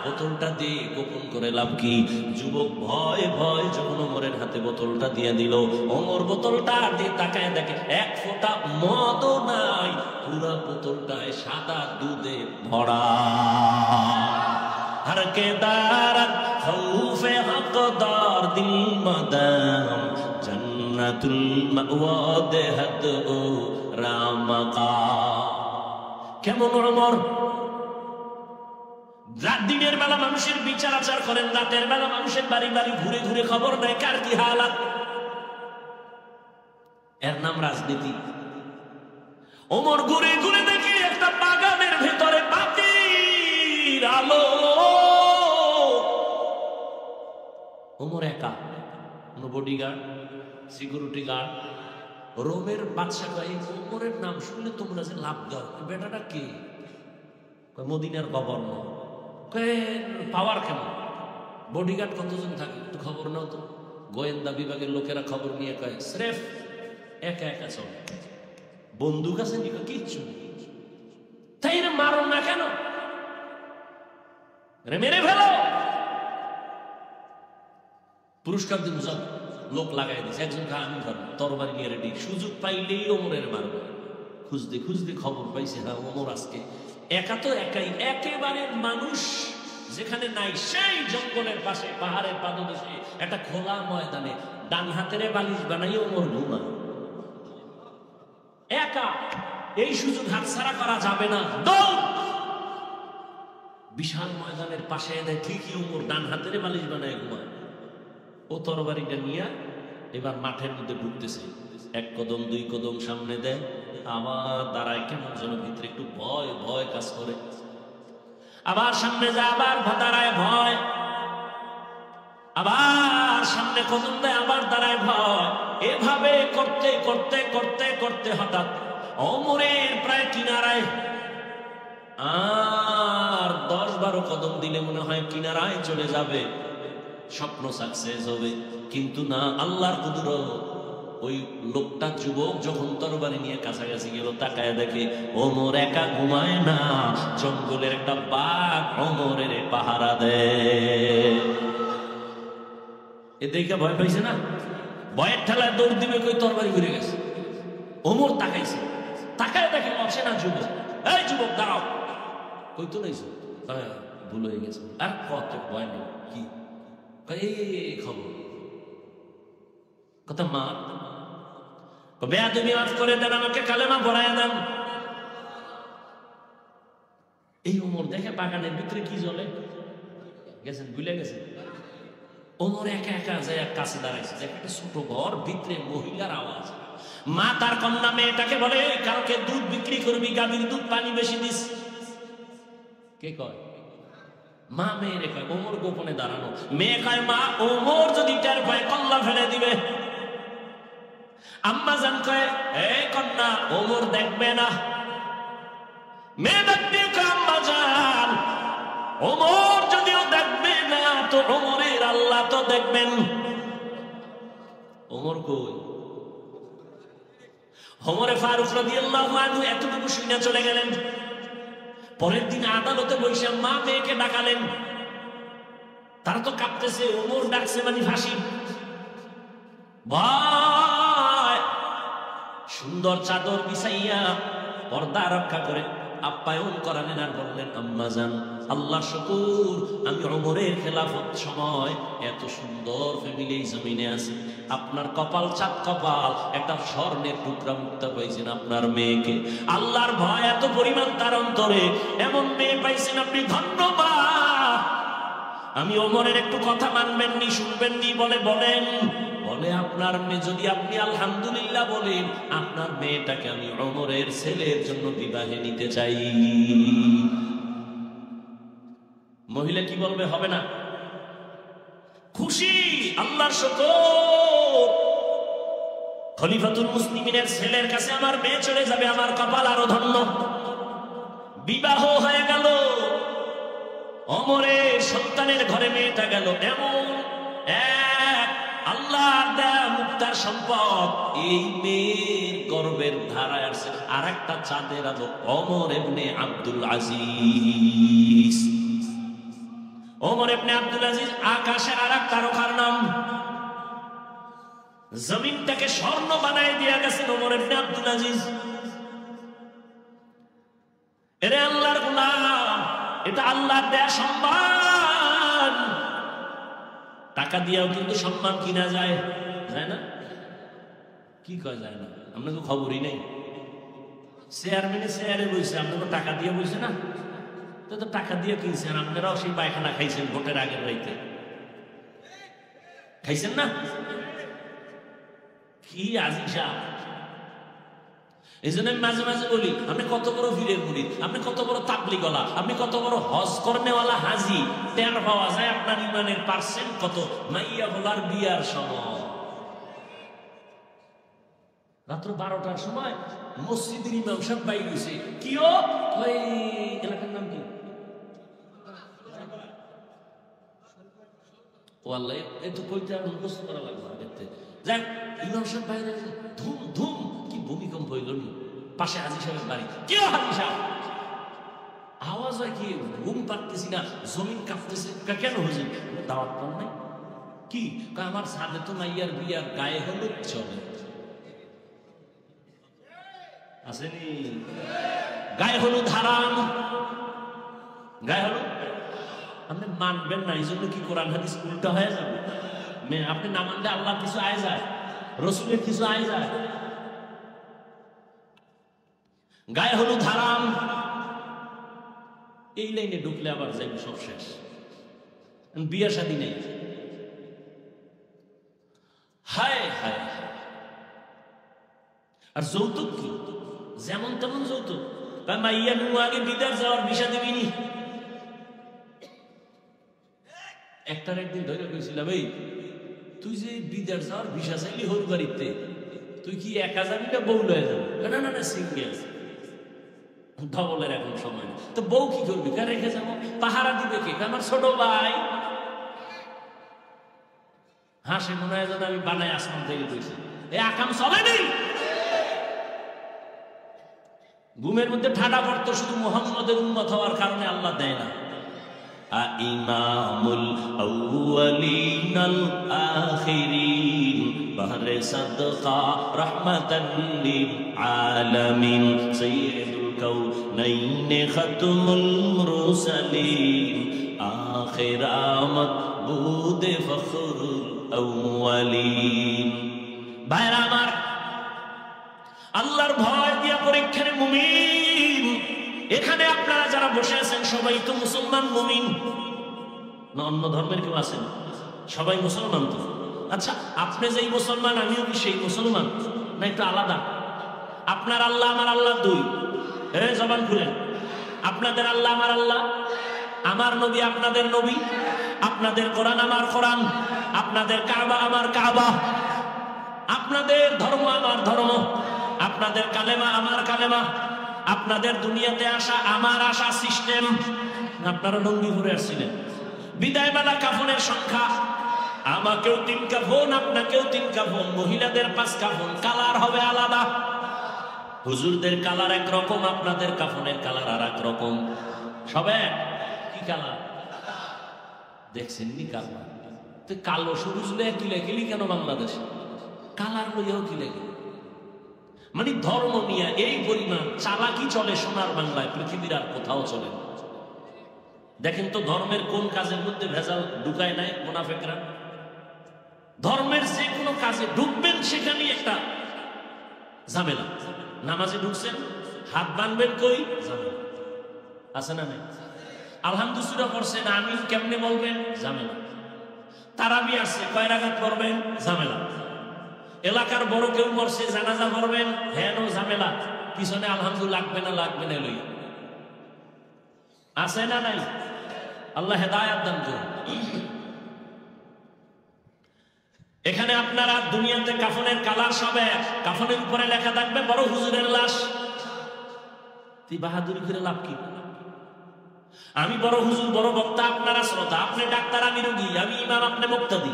বোতলটা দে, গোপন করে লাভ কি? যুবক ভয় ভয় যখন ওমরের হাতে বোতলটা দিয়ে দিল, ওমর বোতলটা দিয়ে তাকায় দেখে 1 ফোঁটা মদও নাই, পুরা বোতলটায় সাদা দুধে ভরা। हर के दारत खौफे हकदार दिल मदाम जन्नतुल मावा देहत ओ रामका। কেমন ওমর রাত দিনের বেলা মানুষের বিচার আচার করেন, রাতের বেলা মানুষের বাড়ি বাড়ি ঘুরে ঘুরে খবর নেয় কার কি হালাত। এর নাম রাজনীতি। ওমর ঘুরে ঘুরে দেখি একটা বাগানের ভেতরে বাতির আলো, ওমর একা, কোনো বডিগার্ড, সিকিউরিটি গার্ড। রোমের বাদশা কয়, ওমরের নাম শুনলে তোমরা যে লাভ দাও, বেটাটা কে? মদিনার গভর্নর। পাওয়ার কেন? বডিগার্ড কতজন থাকে একটু খবর নাও তো। গোয়েন্দা বিভাগের লোকেরা খবর নিয়ে কয় স্রেফ একা একা চলে, বন্দুক আছে নি? কিচ্ছু নেই। তাই মারো না কেন? মেরে ফেলো, পুরস্কার দিন, সব লোক লাগাই দিচ্ছে। একজন আমি ধর তরবারি নিয়ে রেডি, সুযোগ পাইলেই ওমরের মারবো। খুঁজতে খুঁজতে খবর পাইছে, হ্যাঁ ওমর আজকে একা। তো একাই, একেবারে মানুষ যেখানে নাই, সেই জঙ্গলের পাশে পাহাড়ের পাদদেশে একটা খোলা ময়দানে ডান হাতের বালিশ বানাই ওমর ঘুমা একা। এই সুযোগ হাতছাড়া করা যাবে না। দৌড়! বিশাল ময়দানের পাশে দেয়, ঠিকই ওমর ডান হাতের বালিশ বানায় ঘুমায়। ও তরবারিটা নিয়ে এবার মাঠের মধ্যে ঢুকতেছে, 1 কদম 2 কদম সামনে দেয়, আবার দাঁড়ায়, কেমন যেন ভিতরে একটু ভয় ভয় কাজ করে। আবার সামনে যায়, আবার দাঁড়ায় ভয়, আবার সামনে কদম দেয়, আবার দাঁড়ায় ভয়। এভাবে করতে করতে করতে করতে হঠাৎ ওমরের প্রায় কিনারায়, আর 10-12 কদম দিলে মনে হয় কিনারায় চলে যাবে, স্বপ্ন সাকসেস হবে। কিন্তু না, আল্লাহর কুদরত। ওই লোকটা যুবক যখন তরবারি নিয়ে কাছাকাছি গেল, তাকায় দেখে ওমর একা ঘুমায় না, জঙ্গলের একটা বাঘ ওমরের পাহারা দেয়। এ দেখে ভয় পাইছে না, ভয়ের ঠেলায় দৌড় দিবে, কই তরবারি ঘুরে গেছে। ওমর তাকাইছে, তাকায় দেখে অচেনা যুবক। এই যুবক দাঁড়াও, কই তো নাইছো? ভুল হয়ে গেছে। আর কত ভয় নেই, কি এই খবর? কথা মা বেয়া, তুমি মাফ করে দেন, আমাকে কালেমা পড়ায় দেন। এই ওমর দেখে বাগানের ভিতরে কি জ্বলে গেছেন, ভুলে গেছেন। ওমর একা একা যায় কাছে দাঁড়াইছে, একটা ছোট ঘর, ভিতরে মহিলার আওয়াজ। মা তার কন্যা মেয়েটাকে বলে, কালকে দুধ বিক্রি করবি, গাভীর দুধ পানি বেশি দিস। কে কয়? মা মেয়ে কয়। ওমর গোপনে দাঁড়ানো, মেয়ে কয় মা ওমর যদি টের পায় কল্লা ফেলে দিবে। আম্মা জান কয়, এ কন্যা ওমর দেখবে না। মেয়ে দেখবে, আম্মা জান ওমর যদিও দেখবে না, তো ওমরের আল্লাহ তো দেখবেন। ওমর কই? ওমরে ফারুক রাদিয়াল্লাহু আনহু এতটুকু শুনে চলে গেলেন। পরের দিন আদালতে বসে মা মেয়েকে ডাকালেন, তারা তো কাঁপতেছে, ওমর ডাকছে মানে ফাঁসি। ভয়! সুন্দর চাদর বিছাইয়া পর্দা রক্ষা করে আপ্যায়ন করালেন আর বললেন, আম্মাজান আল্লাহ শুকুর, আমি ওমরের খেলাফত সময় এত সুন্দর ফ্যামিলি এই জমিনে আছে। আপনার কপাল চাঁদ কপাল, একটা স্বর্ণের টুকরা মুক্তা পাইছেন আপনার মেয়েকে। আল্লাহর ভয় এত পরিমাণ তার অন্তরে, এমন মেয়ে পাইছেন আপনি, ধন্যবাদ। আমি ওমরের একটু কথা মানবেননি, শুনবেননি? বলে বলেন। বলে আপনার মেয়ে, যদি আপনি আলহামদুলিল্লাহ বলেন, আপনার মেয়েটাকে আমি ওমরের ছেলের জন্য বিবাহে নিতে চাই। মহিলা কি বলবে? হবে না? খুশি, আল্লাহর শুকর, খলিফাতুল মুসলিমিনের ছেলের কাছে আমার মেয়ে চলে যাবে, আমার কপাল আরো ধন্য। বিবাহ হয়ে গেল, ওমরের সন্তানের ঘরে মেয়েটা গেল। এমন এক আল্লাহর দেয়া মুক্তার সম্পদ, এই মেয়ের গর্বের ধারায় আসছে আর একটা চাঁদের আলো, ওমর ইবনে আব্দুল আজিজ। ওমর ইবনে আব্দুল আজিজ আকাশের আর এক তারকার নাম। জমিনটাকে স্বর্ণ বানায় দিয়ে গেছেন ওমর ইবনে আব্দুল আজিজ। এরে আল্লাহর গোলাম, এটা আল্লাহর দেয়া সম্মান। টাকা দিয়েও কিন্তু সম্মান কিনা যায়, যায় না? কি কয় যায় না? আপনাকে খবরই নেই। চেয়ারম্যানে চেয়ারে বইছে, আপনাকে টাকা দিয়ে বইছে না? তো টাকা দিয়ে কিনছেন, আপনারাও সেই পায়খানা খাইছেন ভোটের আগের রাইতে, খাইছেন না? কি আজিশা! এই জন্য আমি মাঝে মাঝে বলি, আপনি কত বড় ভিড়ের মুরিদ, আপনি কত বড় তাবলিগওয়ালা, আপনি কত বড় হজ করনেওয়ালা হাজি, টের পাওয়া যায় আপনার ইমানের পার্সেন্ট কত। মাইয়া বলার বিয়ার সময় রাত্র 12টার সময় মসজিদের ইমাম সাহেব বাইরে গেছে। কি ও ওই এলাকার নাম কি? ও আল্লাহ, একটু কইতে আর মুখস্থ করা লাগবে দেখতে। যাক, ইমাম সাহেব বাইরে ধুম ধুম, কি ভূমিকম্প হইল নি? পাশে হাজি সাহেবের বাড়ি। কি হাজি সাহেব? আওয়াজ হয় কি? ঘুম পারতেছি না, জমিন কাঁপতেছে। কেন হয়েছে? দাওয়াত পান নাই? কি আমার সাথে তো মাইয়ার বিয়ার, গায়ে হলুদ চলে আসেনি? গায়ে হলুদ হারাম, গায়ে হলুদ আপনি মানবেন না। এই জন্য কি কোরআন হাদিস উল্টা হয়ে যাবে? আপনি না মানলে আল্লাহ কিছু আয় যায়, রসুলের কিছু আয় যায়। গায়ে হলুদ হারাম, এই লাইনে ঢুকলে আবার যাইব সব শেষ। বিয়ে শাদী নেই। হায় হায়! আর যৌতুক কি? যেমন তেমন যৌতুক। মাইয়া নু আগে বিদেশ যাওয়ার ভিসা দিবিনি। একটার একদিন ধরে কইছিলাম, এই তুই যে বিদেশ যাওয়ার ভিসা চাইলি হর বাড়িতে, তুই কি একা যাবি না বউ লয়ে যাবি? না না না, সিঙ্গেল। ধবলের এখন সময়। তো বউ কি করবি? কে রেখে যাবো? পাহারা দিবে কে? আমার ছোট ভাই। হাসে মনে হয় যেন আমি বানাই আসমান থেকে কইছি। এই আকাম চলে নেই। ঘুমের মধ্যে ঠাডা পড়তো, শুধু মুহাম্মদের উম্মত হওয়ার কারণে আল্লাহ দেয় না। ইমামুল আউয়ালিন আল আখিরিন বাহরে সাদকা রাহমাতান লিল আলামিন সাইয়্যিদুল কাউনাইন খাতমুল মুরসালিন আখিরামত বুদে ফখরুল আউয়ালিন। ভাইরা আমার, আল্লাহর ভয় দিয়া পরীক্ষার মুমিন। এখানে আপনারা যারা বসে আছেন সবাই তো মুসলমান মুমিন না? অন্য ধর্মের কেউ আছেন? সবাই মুসলমান তো? আচ্ছা, আপনি যেই মুসলমান, আমিও কি সেই মুসলমান না একটু আলাদা? আপনার আল্লাহ আমার আল্লাহ দুই। জবান খুলেন। আপনাদের আল্লাহ আমার আল্লাহ, আমার নবী আপনাদের নবী, আপনাদের কোরআন আমার কোরআন, আপনাদের কাবা আমার কাবা, আপনাদের ধর্ম আমার ধর্ম, আপনাদের কালেমা আমার কালেমা, আপনাদের দুনিয়াতে আসা আমার আসা সিস্টেম। আপনারা লুঙ্গি পরে আসছিলেন, বিদায় বেলা কাফনের সংখ্যা আমাকেও 3 কাফন, আপনাকেও 3 কাফন, মহিলাদের 5 কাফন, কালার হবে আলাদা। হুজুরদের কালার একরকম, আপনাদের কাফনের কালার আর এক রকম। সবে কি কালার দেখছেন নি? কালার তো কালো সবুজ লইয়া কিলে কিলি কেন বাংলাদেশে? কালার লইয়াও কিলে কিলি। মানে ধর্ম নিয়ে এই পরিমাণ চালাকি চলে সোনার বাংলায়, পৃথিবীর আর কোথাও চলে না। দেখেন তো ধর্মের কোন কাজের মধ্যে ভেজাল ঢুকায় নাই মুনাফিকরা? ধর্মের যে কোনো কাজে ঢুকবেন সেখানে একটা ঝামেলা। নামাজে ঢুকছেন, হাত বাঁধবেন কই, ঝামেলা আছে না নাই? আলহামদুলিল্লাহ পড়ছেন, আমিন কেমনে বলবেন, ঝামেলা। তারাবি আসছে, কয় রাকাত পড়বেন, ঝামেলা। এলাকার বড় কেউ মরছে, জানাজা পড়বেন, হেন ঝামেলা। পিছনে আলহামদুলিল্লাহ লাগবে না লাগবে না লই আছে না নাই? আল্লাহ হেদায়েত দান করুন। এখানে আপনারা দুনিয়াতে কাফনের কালার সব এক, কাফনের উপরে লেখা থাকবে বড় হুজুরের লাশ। তুই বাহাদুরি করে লাভ কি? আমি বড় হুজুর, বড় বক্তা, আপনারা শ্রোতা, আপনি ডাক্তার, আমি রোগী, আমি ইমাম, আপনি মুক্তাদি।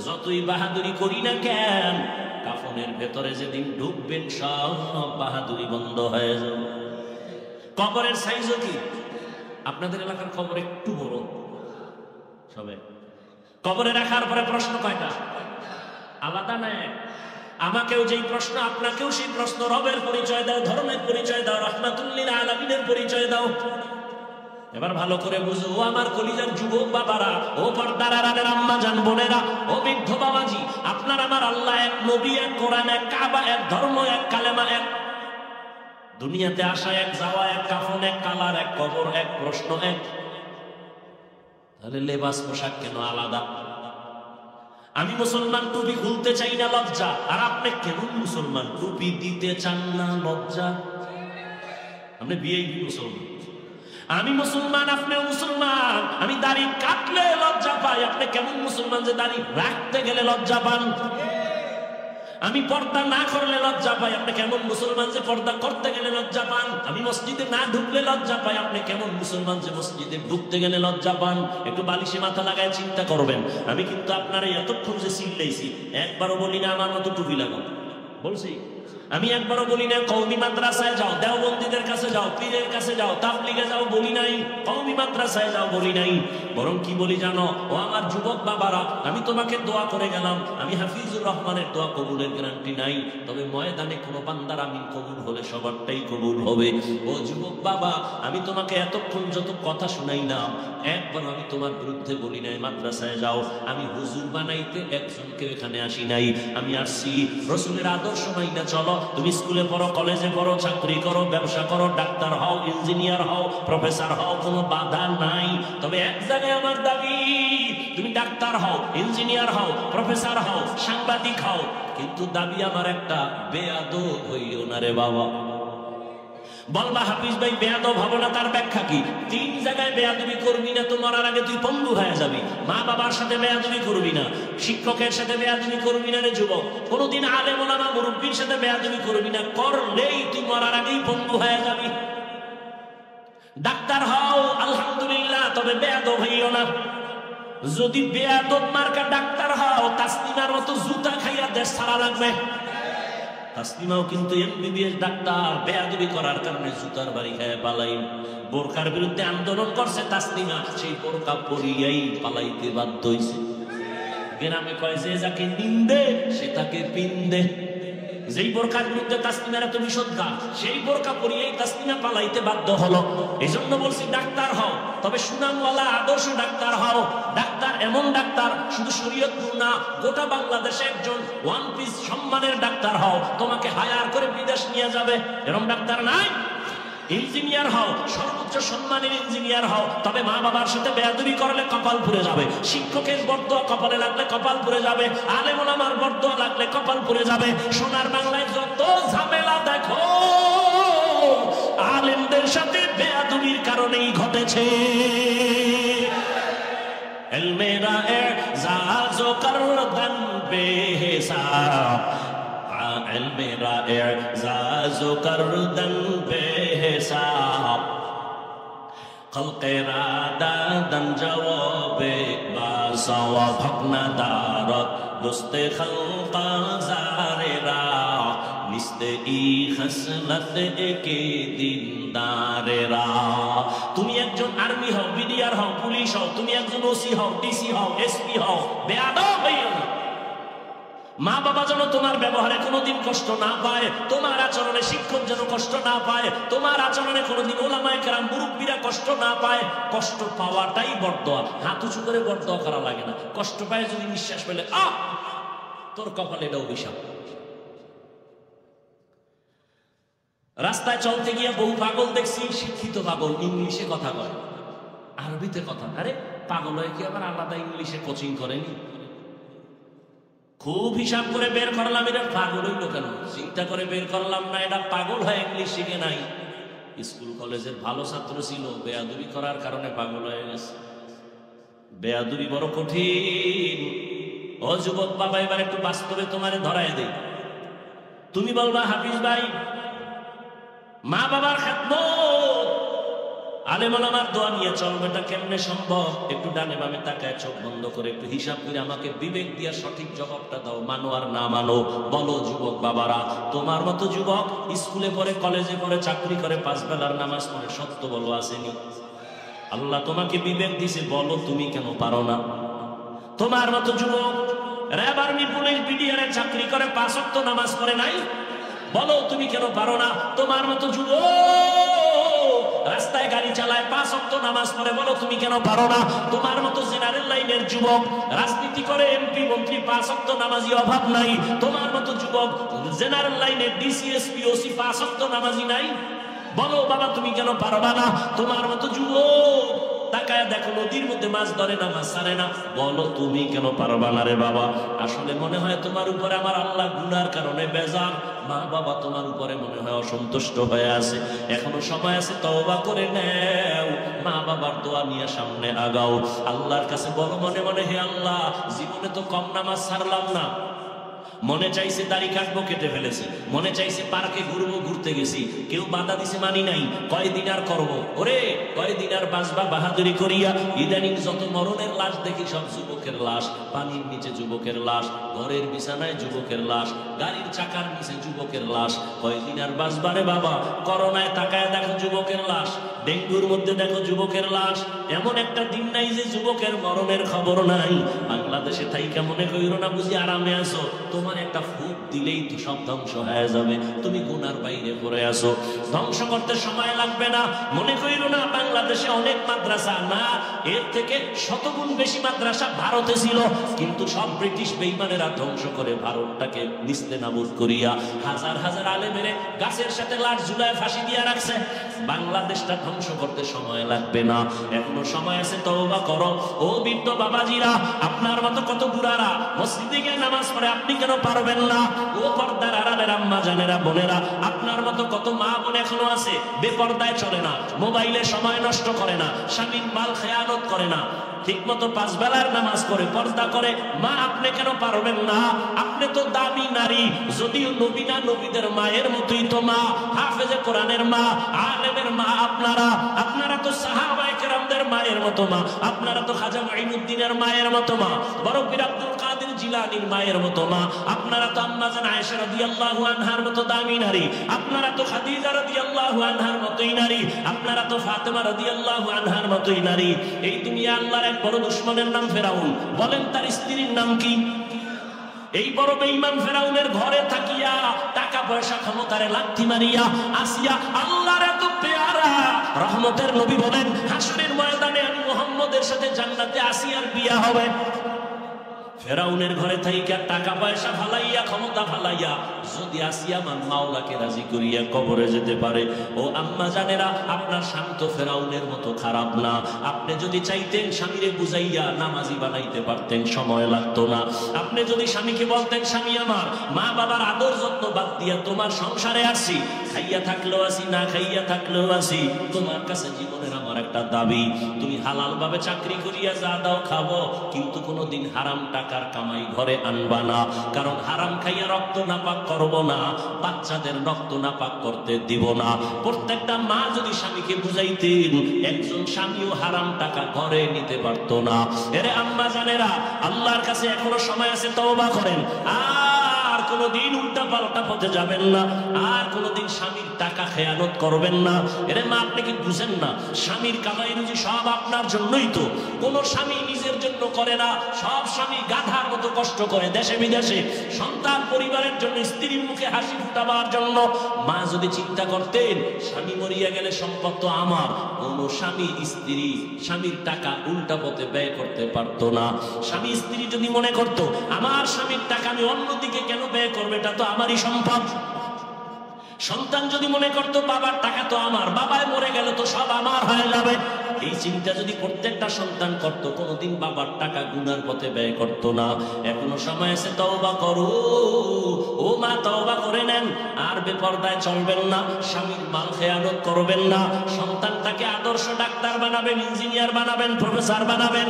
যতই বাহাদুরি করি না কেন, কাফনের ভেতরে যেদিন ঢুকবেন সব বাহাদুরি বন্ধ হয়ে যাবে। কবরের সাইজও কি? আপনাদের এলাকার কবর একটু বড়, সবে কবরে রাখার পরে প্রশ্ন কয়টা? আলাদা না। আমাকেও যেই প্রশ্ন, আপনাকেও সেই প্রশ্ন। রবের পরিচয় দাও, ধর্মের পরিচয় দাও, রাহমাতুল্লিল আলামিনের পরিচয় দাও। এবার ভালো করে বুঝো, ও আমার কলিজার যুবক বাবারা, ও পর্দার আড়ালের আম্মা জান বোনেরা, ও বৃদ্ধ বাবাজি, আপনার আমার আল্লাহ এক, নবী এক, কোরআন এক, কাবা এক, ধর্ম এক, কালেমা এক, দুনিয়াতে আসা এক, যাওয়া এক, কাফন এক, কালার এক, কবর এক, প্রশ্ন এক। তাহলে লেবাস পোশাক কেন আলাদা? আমি মুসলমান, টুপি খুলতে চাই না, লজ্জা। আর আপনি কেমন মুসলমান, টুপি দিতে চান না, লজ্জা? আপনি বিএপি মুসলমান। আমি মুসলমান, আপনিও মুসলমান। আমি দাড়ি কাটলে লজ্জা পাই, আপনি কেমন মুসলমান যে দাড়ি রাখতে গেলে লজ্জা পান? আমি পর্দা না করলে লজ্জা পাই, আপনি কেমন মুসলমান যে পর্দা করতে গেলে লজ্জা পান? আমি মসজিদে না ঢুকলে লজ্জা পাই, আপনি কেমন মুসলমান যে মসজিদে ঢুকতে গেলে লজ্জা পান? একটু বালিশে মাথা লাগায় চিন্তা করবেন। আমি কিন্তু আপনারা এতক্ষণ যে চিল্লাইছি, একবারও বলি না আমার মতো টুপি লাগাও, বলছি? আমি একবারও বলি না কওমি মাদ্রাসায় যাও, দেওবন্দীদের কাছে যাও, পীরের কাছে যাও, তাবলীগে যাও, বলি নাই। কওমি মাদ্রাসায় যাও বলি নাই। বরং কি বলি জানো? ও আমার যুবক বাবারা, আমি তোমাকে দোয়া করে গেলাম। আমি হাফিজুর রহমানের দোয়া কবুলের গ্যারান্টি নাই, তবে ময়দানে কোনো বান্দার আমিন কবুল হলে সবারটাই কবুল হবে। ও যুবক বাবা, আমি তোমাকে এতক্ষণ যত কথা শুনাইলাম, একবার আমি তোমার বিরুদ্ধে বলি নাই মাদ্রাসায় যাও। আমি হুজুর বানাইতে একজনকে এখানে আসি নাই, আমি আসছি রসুলের আদর্শ মাইনা চলো। তুমি স্কুলে পড়ো, কলেজে পড়ো, চাকরি করো, ব্যবসা করো, ডাক্তার হও, ইঞ্জিনিয়ার হও, প্রফেসর হও, কোনো বাধা নাই। তবে এক জায়গায় আমার দাবি, তুমি ডাক্তার হও, ইঞ্জিনিয়ার হও, প্রফেসর হও, সাংবাদিক হও, কিন্তু দাবি আমার একটা, বেয়াদব হইও না রে বাবা। বলবা হাফিজ ভাই বেয়াদব হবো না, তার ব্যাখ্যা কি? 3 জায়গায় বেয়াদবি করবি না তো মরার আগে তুই পঙ্গু হয়ে যাবি। মা বাবার সাথে বেয়াদবি করবি না, শিক্ষকের সাথে বেয়াদবি করবি না রে যুবক, কোনদিন আলেম ওলামা মুরব্বির সাথে বেয়াদবি করবি না, করলেই তুই মরার আগেই পঙ্গু হয়ে যাবি। ডাক্তার হও আলহামদুলিল্লাহ, তবে বেয়াদব হইও না। যদি বেয়াদব মার্কা ডাক্তার হও, তাসলিমার মতো জুতা খাইয়া দেশ ছাড়া লাগবে। তাসলিমাও কিন্তু এমবিবিএস ডাক্তার, বেয়াদবি করার কারণে জুতার বাড়ি খায় পালাই। বোরকার বিরুদ্ধে আন্দোলন করছে তাসলিমা, সেই বোরকা পরিয়াই পালাইতে বাধ্য হইছে। গ্রামে কয় যে যাকে নিন্দে সে তাকে পিন্দে। যেই বোরকার বিরুদ্ধে তাসলিমার এত নিষেধা, সেই বোরকা পরিয়াই তাসলিমা পালাইতে বাধ্য হলো। এই জন্য বলছি ডাক্তার হও, তবে সুনামওয়ালা আদর্শ ডাক্তার হও। ডাক্তার এমন ডাক্তার, শুধু শরীয়তপুর না, গোটা বাংলাদেশে একজন ওয়ান পিস সম্মানের ডাক্তার হও, তোমাকে হায়ার করে বিদেশ নিয়ে যাবে, এরকম ডাক্তার নাই। ইঞ্জিনিয়ার হও, সর্বোচ্চ সম্মানের ইঞ্জিনিয়ার হও, তবে মা বাবার সাথে বেয়াদবি করলে কপাল পুড়ে যাবে। শিক্ষকের বরদোয়া কপালে লাগলে কপাল পুড়ে যাবে। আলেম ওলামার বরদোয়া লাগলে কপাল পুড়ে যাবে। সোনার বাংলায় যত ঝামেলা দেখো, আলেমদের সাথে বেয়াদবির কারণেই ঘটেছে। এলমেরা এজাজো করদান বেহিসাব, মেরা এজাজো করদান বেহিসাব, খলকেরা দাদান জওয়াবে বাসাওয়া ভকনা দারত, দোস্তে খলকা জারেরা নিস্তে ই খসলত একে দিনদারেরা। তুমি একজন আর্মি হও, বিডিআর হও, পুলিশ হও, তুমি একজন ওসি হও, ডিসি হও, এসপি হও, বেয়াদব হইও না। মা বাবা যেন তোমার ব্যবহারে কোনোদিন কষ্ট না পায়, তোমার আচরণে শিক্ষক যেন কষ্ট না পায়, তোমার আচরণে কোনোদিন ওলামায়ে কেরাম মুরব্বীরা কষ্ট না পায়। কষ্ট পাওয়াটাই বরদোয়া, হাত উঁচু করে বরদোয়া করা লাগে না। কষ্ট পায় যদি নিঃশ্বাস পেলে তোর কপালে এটা অভিশাপ। রাস্তায় চলতে গিয়ে বহু পাগল দেখছি, শিক্ষিত পাগল, ইংলিশে কথা কয়, আরবিতে কথা। আরে পাগল হয়ে কি আবার আলাদা ইংলিশে কোচিং করেনি? খুব হিসাব করে বের করলাম এটা পাগল হইল কেন, চিন্তা করে বের করলাম না এটা পাগল হয় ইংলিশ শিখে নাই। স্কুল কলেজের ভালো ছাত্র ছিল, বেয়াদবি করার কারণে পাগল হয়ে গেছে। বেয়াদবি বড় কঠিন। ও যুবক বাবা, এবার একটু বাস্তবে তোমারে ধরায় দেই। তুমি বলবা হাফিজ ভাই মা বাবার খেদমত, আলেম ওলামার দোয়া নিয়ে চলবে, এটা কেমনে সম্ভব? একটু ডানে বামে তাকায় চোখ বন্ধ করে একটু হিসাব করে আমাকে বিবেক দিয়ে সঠিক জবাবটা দাও, মানো আর না মানো। বলো যুবক বাবারা, তোমার মতো যুবক স্কুলে পড়ে, কলেজে পড়ে, চাকরি করে, 5 বেলার নামাজ পড়ে, সত্য বলো আসেনি? আল্লাহ তোমাকে বিবেক দিছে, বলো তুমি কেন পারো না? তোমার মতো যুবক র্যাব, আর্মি, পুলিশ, বিডিআরে চাকরি করে, 5 ওয়াক্ত নামাজ পড়ে নাই, বলো তুমি কেন পারো না? তোমার মতো যুবক রাস্তায় গাড়ি চালায়, 5 ওয়াক্ত নামাজ পড়ে, বলো তুমি কেন পারো না? তোমার মতো জেনারেল লাইনের যুবক রাজনীতি করে, এমপি মন্ত্রী, 5 ওয়াক্ত নামাজি অভাব নাই। তোমার মতো যুবক জেনারেল লাইনের ডিসি, এসপি, ওসি, 5 ওয়াক্ত নামাজি নাই, বলো বাবা তুমি কেন পারবা না? তোমার মতো যুবক তাকায় দেখো নদীর মধ্যে মাছ ধরে না, মাছ ছাড়ে না, বলো তুমি কেন পারবা না রে বাবা? আসলে মনে হয় তোমার উপরে আমার আল্লাহ গুনার কারণে বেজার, মা বাবা তোমার উপরে মনে হয় অসন্তুষ্ট হয়ে আছে। এখনো সময় আছে, তওবা করে নেও, মা বাবার দোয়া নিয়ে সামনে আগাও। আল্লাহর কাছে বলো মনে মনে, হে আল্লাহ, জীবনে তো কম নামাজ ছাড়লাম না, মনে চাইছে দাড়ি কাটবো, কেটে ফেলেছি, মনে চাইছে পার্কে ঘুরবো, ঘুরতে গেছি, কেউ বাধা দিছে মানি নাই, কয়দিন আর করবো? ওরে কয়দিন আর বাঁচবা বাহাদুরি করিয়া? ইদানিং যত মরণের লাশ দেখি সব যুবকের লাশ, পানির নিচে যুবকের লাশ, ঘরের বিছানায় যুবকের লাশ, গাড়ির চাকার নিচে যুবকের লাশ। কয়দিন আর বাঁচবা রে বাবা? করোনায় তাকায় দেখো যুবকের লাশ, ডেঙ্গুর মধ্যে দেখো যুবকের লাশ। এমন একটা দিন নাই যে যুবকের মরণের খবর নাই। বাংলাদেশে থাইকা মনে কইরো না বুঝি আরামে আছো, তোমার একটা ফুক দিলেই তো সব ধ্বংস হয়ে যাবে, তুমি গুনার বাইরে পড়ে আসো। ধ্বংস করতে সময় লাগবে না, মনে কইরো না বাংলাদেশে অনেক মাদ্রাসা, না, এর থেকে শতগুণ বেশি মাদ্রাসা ভারতে ছিল, কিন্তু সব ব্রিটিশ বেঈমানেরা ধ্বংস করে ভারতটাকে নিস্তেনাবুদ করিয়া হাজার হাজার আলেমেরে গাছের সাথে লাশ ঝুলায় ফাঁসি দিয়ে রাখছে। বাংলাদেশটা ধ্বংস করতে সময় লাগবে না, এখনো সময় আছে, তওবা করো। ও বৃদ্ধ বাবাজিরা, আপনার মতো কত বুড়ারা মসজিদে গিয়ে নামাজ পড়ে, আপনি কেন পারবেন না? ও পর্দার আড়ালের আম্মা জানেরা, বোনেরা, আপনার মতো কত মা বোন এখনো আছে বেপর্দায় চলে না, মোবাইলে সময় নষ্ট করে না, স্বামীর মাল খেয়ানত করে না, ঠিক মতো 5 বেলার নামাজ করে, পর্দা করে। মা আপনি কেন পারবেন না? আপনি তো দামি নারী, যদিও নবী না, নবীদের মায়ের মতোই তো মা, হাফেজে কোরআনের মা, আলেমের মা। আপনারা তো সাহাবায়ে কেরামদের মায়ের মতো মা, আপনারা তো খাজা মুঈনুদ্দিনের মায়ের মতো মা, বড় পীর আব্দুল কাদের জিলানীর মায়ের মতো মা, আপনারা তো আম্মা জান আয়েশা রাদিয়াল্লাহু আনহার মতো দামি নারী, আপনারা তো খাদিজা রাদিয়াল্লাহু আনহার মতোই নারী, আপনারা তো ফাতেমা রাদিয়াল্লাহু আনহার মতোই নারী। এই দুনিয়া আল্লাহর এক বড় দুশমনের নাম ফেরাউন, বলেন তার স্ত্রীর নাম কি? এই বড় বেঈমান ফেরাউনের ঘরে থাকিয়া টাকা পয়সা ক্ষমতারে লাথি মারিয়া আসিয়া আল্লাহর এত পেয়ারা রহমতের নবী বলেন, হাসরের ময়দানে আমি মুহাম্মদের সাথে জান্নাতে আসিয়ার বিয়া হবে। ফেরাউনের ঘরে থাইকা টাকা পয়সা ফালাইয়া, ক্ষমতা ফালাইয়া যদি আসিয়া মান মাওলাকে রাজি করিয়া কবরে যেতে পারে, ও আম্মা জানেরা, আপনার স্বামী তো ফেরাউনের মতো খারাপ না। আপনি যদি চাইতেন স্বামীরে বুঝাইয়া নামাজি বানাইতে পারতেন, সময় লাগতো না। আপনি যদি স্বামীকে বলতেন, স্বামী আমার, মা বাবার আদর যত্ন বাদ দিয়া তোমার সংসারে আসি, খাইয়া থাকলেও আসি, না খাইয়া থাকলেও আসি, তোমার কাছে জীবনের আমার একটা দাবি, তুমি হালাল ভাবে চাকরি করিয়া যা দাও খাবো, কিন্তু কোনোদিন হারাম টাকার কামাই ঘরে আনবা না, কারণ হারাম খাইয়া রক্ত নাপাক করব না, বাচ্চাদের রক্ত নাপাক করতে দিব না। প্রত্যেকটা মা যদি স্বামীকে বুঝাইতেন, একজন স্বামীও হারাম টাকা ঘরে নিতে পারতো না। এরে আম্মা জানেরা, আল্লাহর কাছে এখনো সময় আছে, তওবা করেন, আর কোনদিন উল্টা পাল্টা পথে যাবেন না, আর কোনোদিন স্বামীর টাকা খেয়ানত করবেন না। এরে মা, আপনি কি বুঝেন না স্বামীর কামাই রুজি সব আপনার জন্যই তো। কোন স্বামী নিজের জন্য করে না, সব স্বামী গাধার মতো কষ্ট করে দেশে বিদেশে সন্তান পরিবারের জন্য, স্ত্রীর মুখে হাসি ফুটাবার জন্য। মা যদি চিন্তা করতেন স্বামী মরিয়া গেলে সম্পদ তো আমার, কোন স্বামী স্ত্রী স্বামীর টাকা উল্টা পথে ব্যয় করতে পারতো না। স্বামী স্ত্রী যদি মনে করতো আমার স্বামীর টাকা আমি অন্যদিকে কেন ব্যয় করবে, এটা তো আমারই সম্পদ। সন্তান যদি মনে করতো বাবার টাকা তো আমার, বাবায় মরে গেল তো সব আমার হয়ে যাবে, এই চিন্তা যদি প্রত্যেকটা সন্তান করতো, কোনোদিন বাবার টাকা গুনার পথে ব্যয় করতো না। এখনো সময় আছে, তওবা করো ও মা, তওবা করে নেন। আর বেপরদায় চলবেন না, স্বামীর মাল খেয়ানত করবেন না। সন্তানটাকে আদর্শ ডাক্তার বানাবেন, ইঞ্জিনিয়ার বানাবেন, প্রফেসর বানাবেন,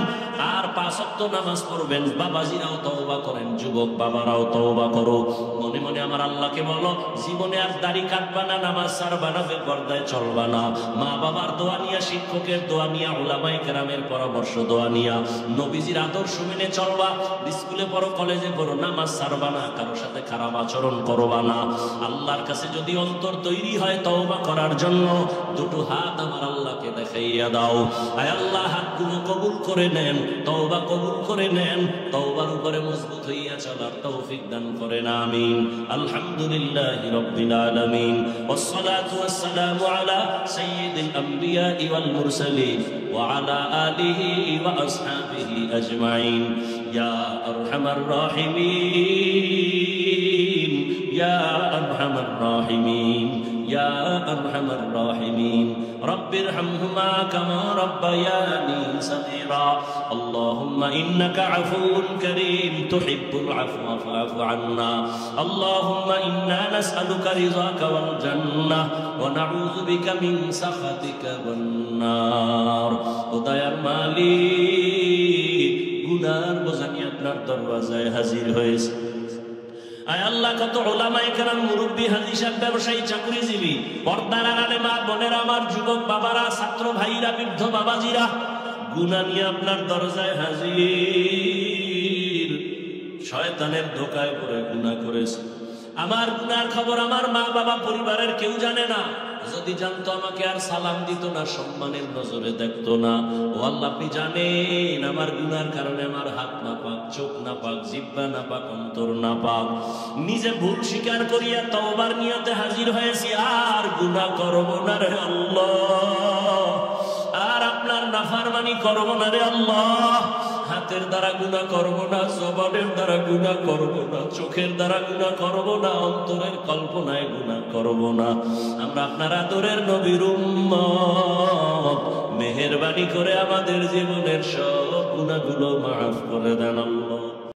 আর 5 ওয়াক্ত নামাজ পড়বেন। বাবাজিরাও তওবা করেন, যুবক বাবারাও তওবা করো। মনে মনে আমার আল্লাহকে বলো, জীবনে আর দাড়ি কাটবা না, নামাজ ছাড়বা না, বেপরদায় চলবা না। মা বাবার দোয়া নিয়া, শিক্ষকের দোয়া নিয়া, উলামায়ে কেরামের পরামর্শ দোয়া নিয়া, নবীজির আদর্শ মেনে চলবা। স্কুলে পড়ো, কলেজে পড়ো, নামাজ ছাড়বা না, কারোর সাথে খারাপ আচরণ করবা না। আল্লাহর কাছে যদি অন্তর তৈরি হয় তওবা করার জন্য, দুটো হাত আমার আল্লাহকে দেখাইয়া দাও। আয় আল্লাহ, হাতগুলো কবুল করে নেন, তওবা কবুল করে নেন, তওবার উপরে মজবুত হইয়া চলার তৌফিক দান করেন, আমিন। আলহামদুলিল্লাহি রাব্বিল আলামিন, ওয়াসসালাতু ওয়াসসালামু আলা সাইয়্যিদিল আমবিয়া ওয়াল মুরসালিন ওয়া আলা আলিহি ওয়া আসহাবিহি আজমাইন। ইয়া আরহামার রাহিমিন, ইয়া আরহামার রাহিমিন, ইয়া আরহামার রাহিমিন। রব্বিরহামহুমা কামা রাব্বায়ানি সগীরা। আল্লাহুম্মা ইন্নাকা আফুউন কারীম তুহিব্বুল আফওয়া ফাআফু আন্না। আল্লাহুম্মা ইন্না নাসআলুকা রিযাকা ওয়াল জান্নাহ ওয়া নাউযু বিকা মিন সাখাতিকা ওয়ান নার। ও দয়ার মালিক, গুনার বোঝা নিয়ে আপনার দরওয়াজায় হাজির হয়েছে। আয় আল্লাহ, কত উলামায়ে কেরাম, মুরব্বী, হাজী সাহেব, ব্যবসায়ী, চাকরিজীবী, পর্দার আড়ালে মা বোনেরা, আমার যুবক বাবারা, ছাত্র ভাইরা, বৃদ্ধ বাবাজিরা, গুনাহ নিয়ে আপনার দরজায় হাজির। শয়তানের ধোঁকায় পড়ে গুনাহ করেছে। আমার গুনার খবর আমার মা বাবা পরিবারের কেউ জানে না। যদি জানতো আমাকে আর সালাম দিত না, সম্মানের নজরে দেখতো না। ও আল্লাহ, আপনি জানেন আমার গুনার কারণে আমার হাত না পাক, চোখ না পাক, জিহ্বা না পাক, অন্তর না পাক। নিজে ভুল স্বীকার করিয়া তওবার নিয়তে হাজির হয়েছি, আর গুনাহ করব না রে আল্লাহ, আর আপনার নাফরমানি করব না রে আল্লাহ। হাতের দ্বারা গুনাহ করব না, জবানের দ্বারা গুনাহ করব না, চোখের দ্বারা গুনাহ করব না, অন্তরের কল্পনায় গুনাহ করব না। আমরা আপনার আদরের নবীর উম্মত, মেহেরবানি করে আমাদের জীবনের সব গুনাহগুলো মাফ করে দেন আল্লাহ।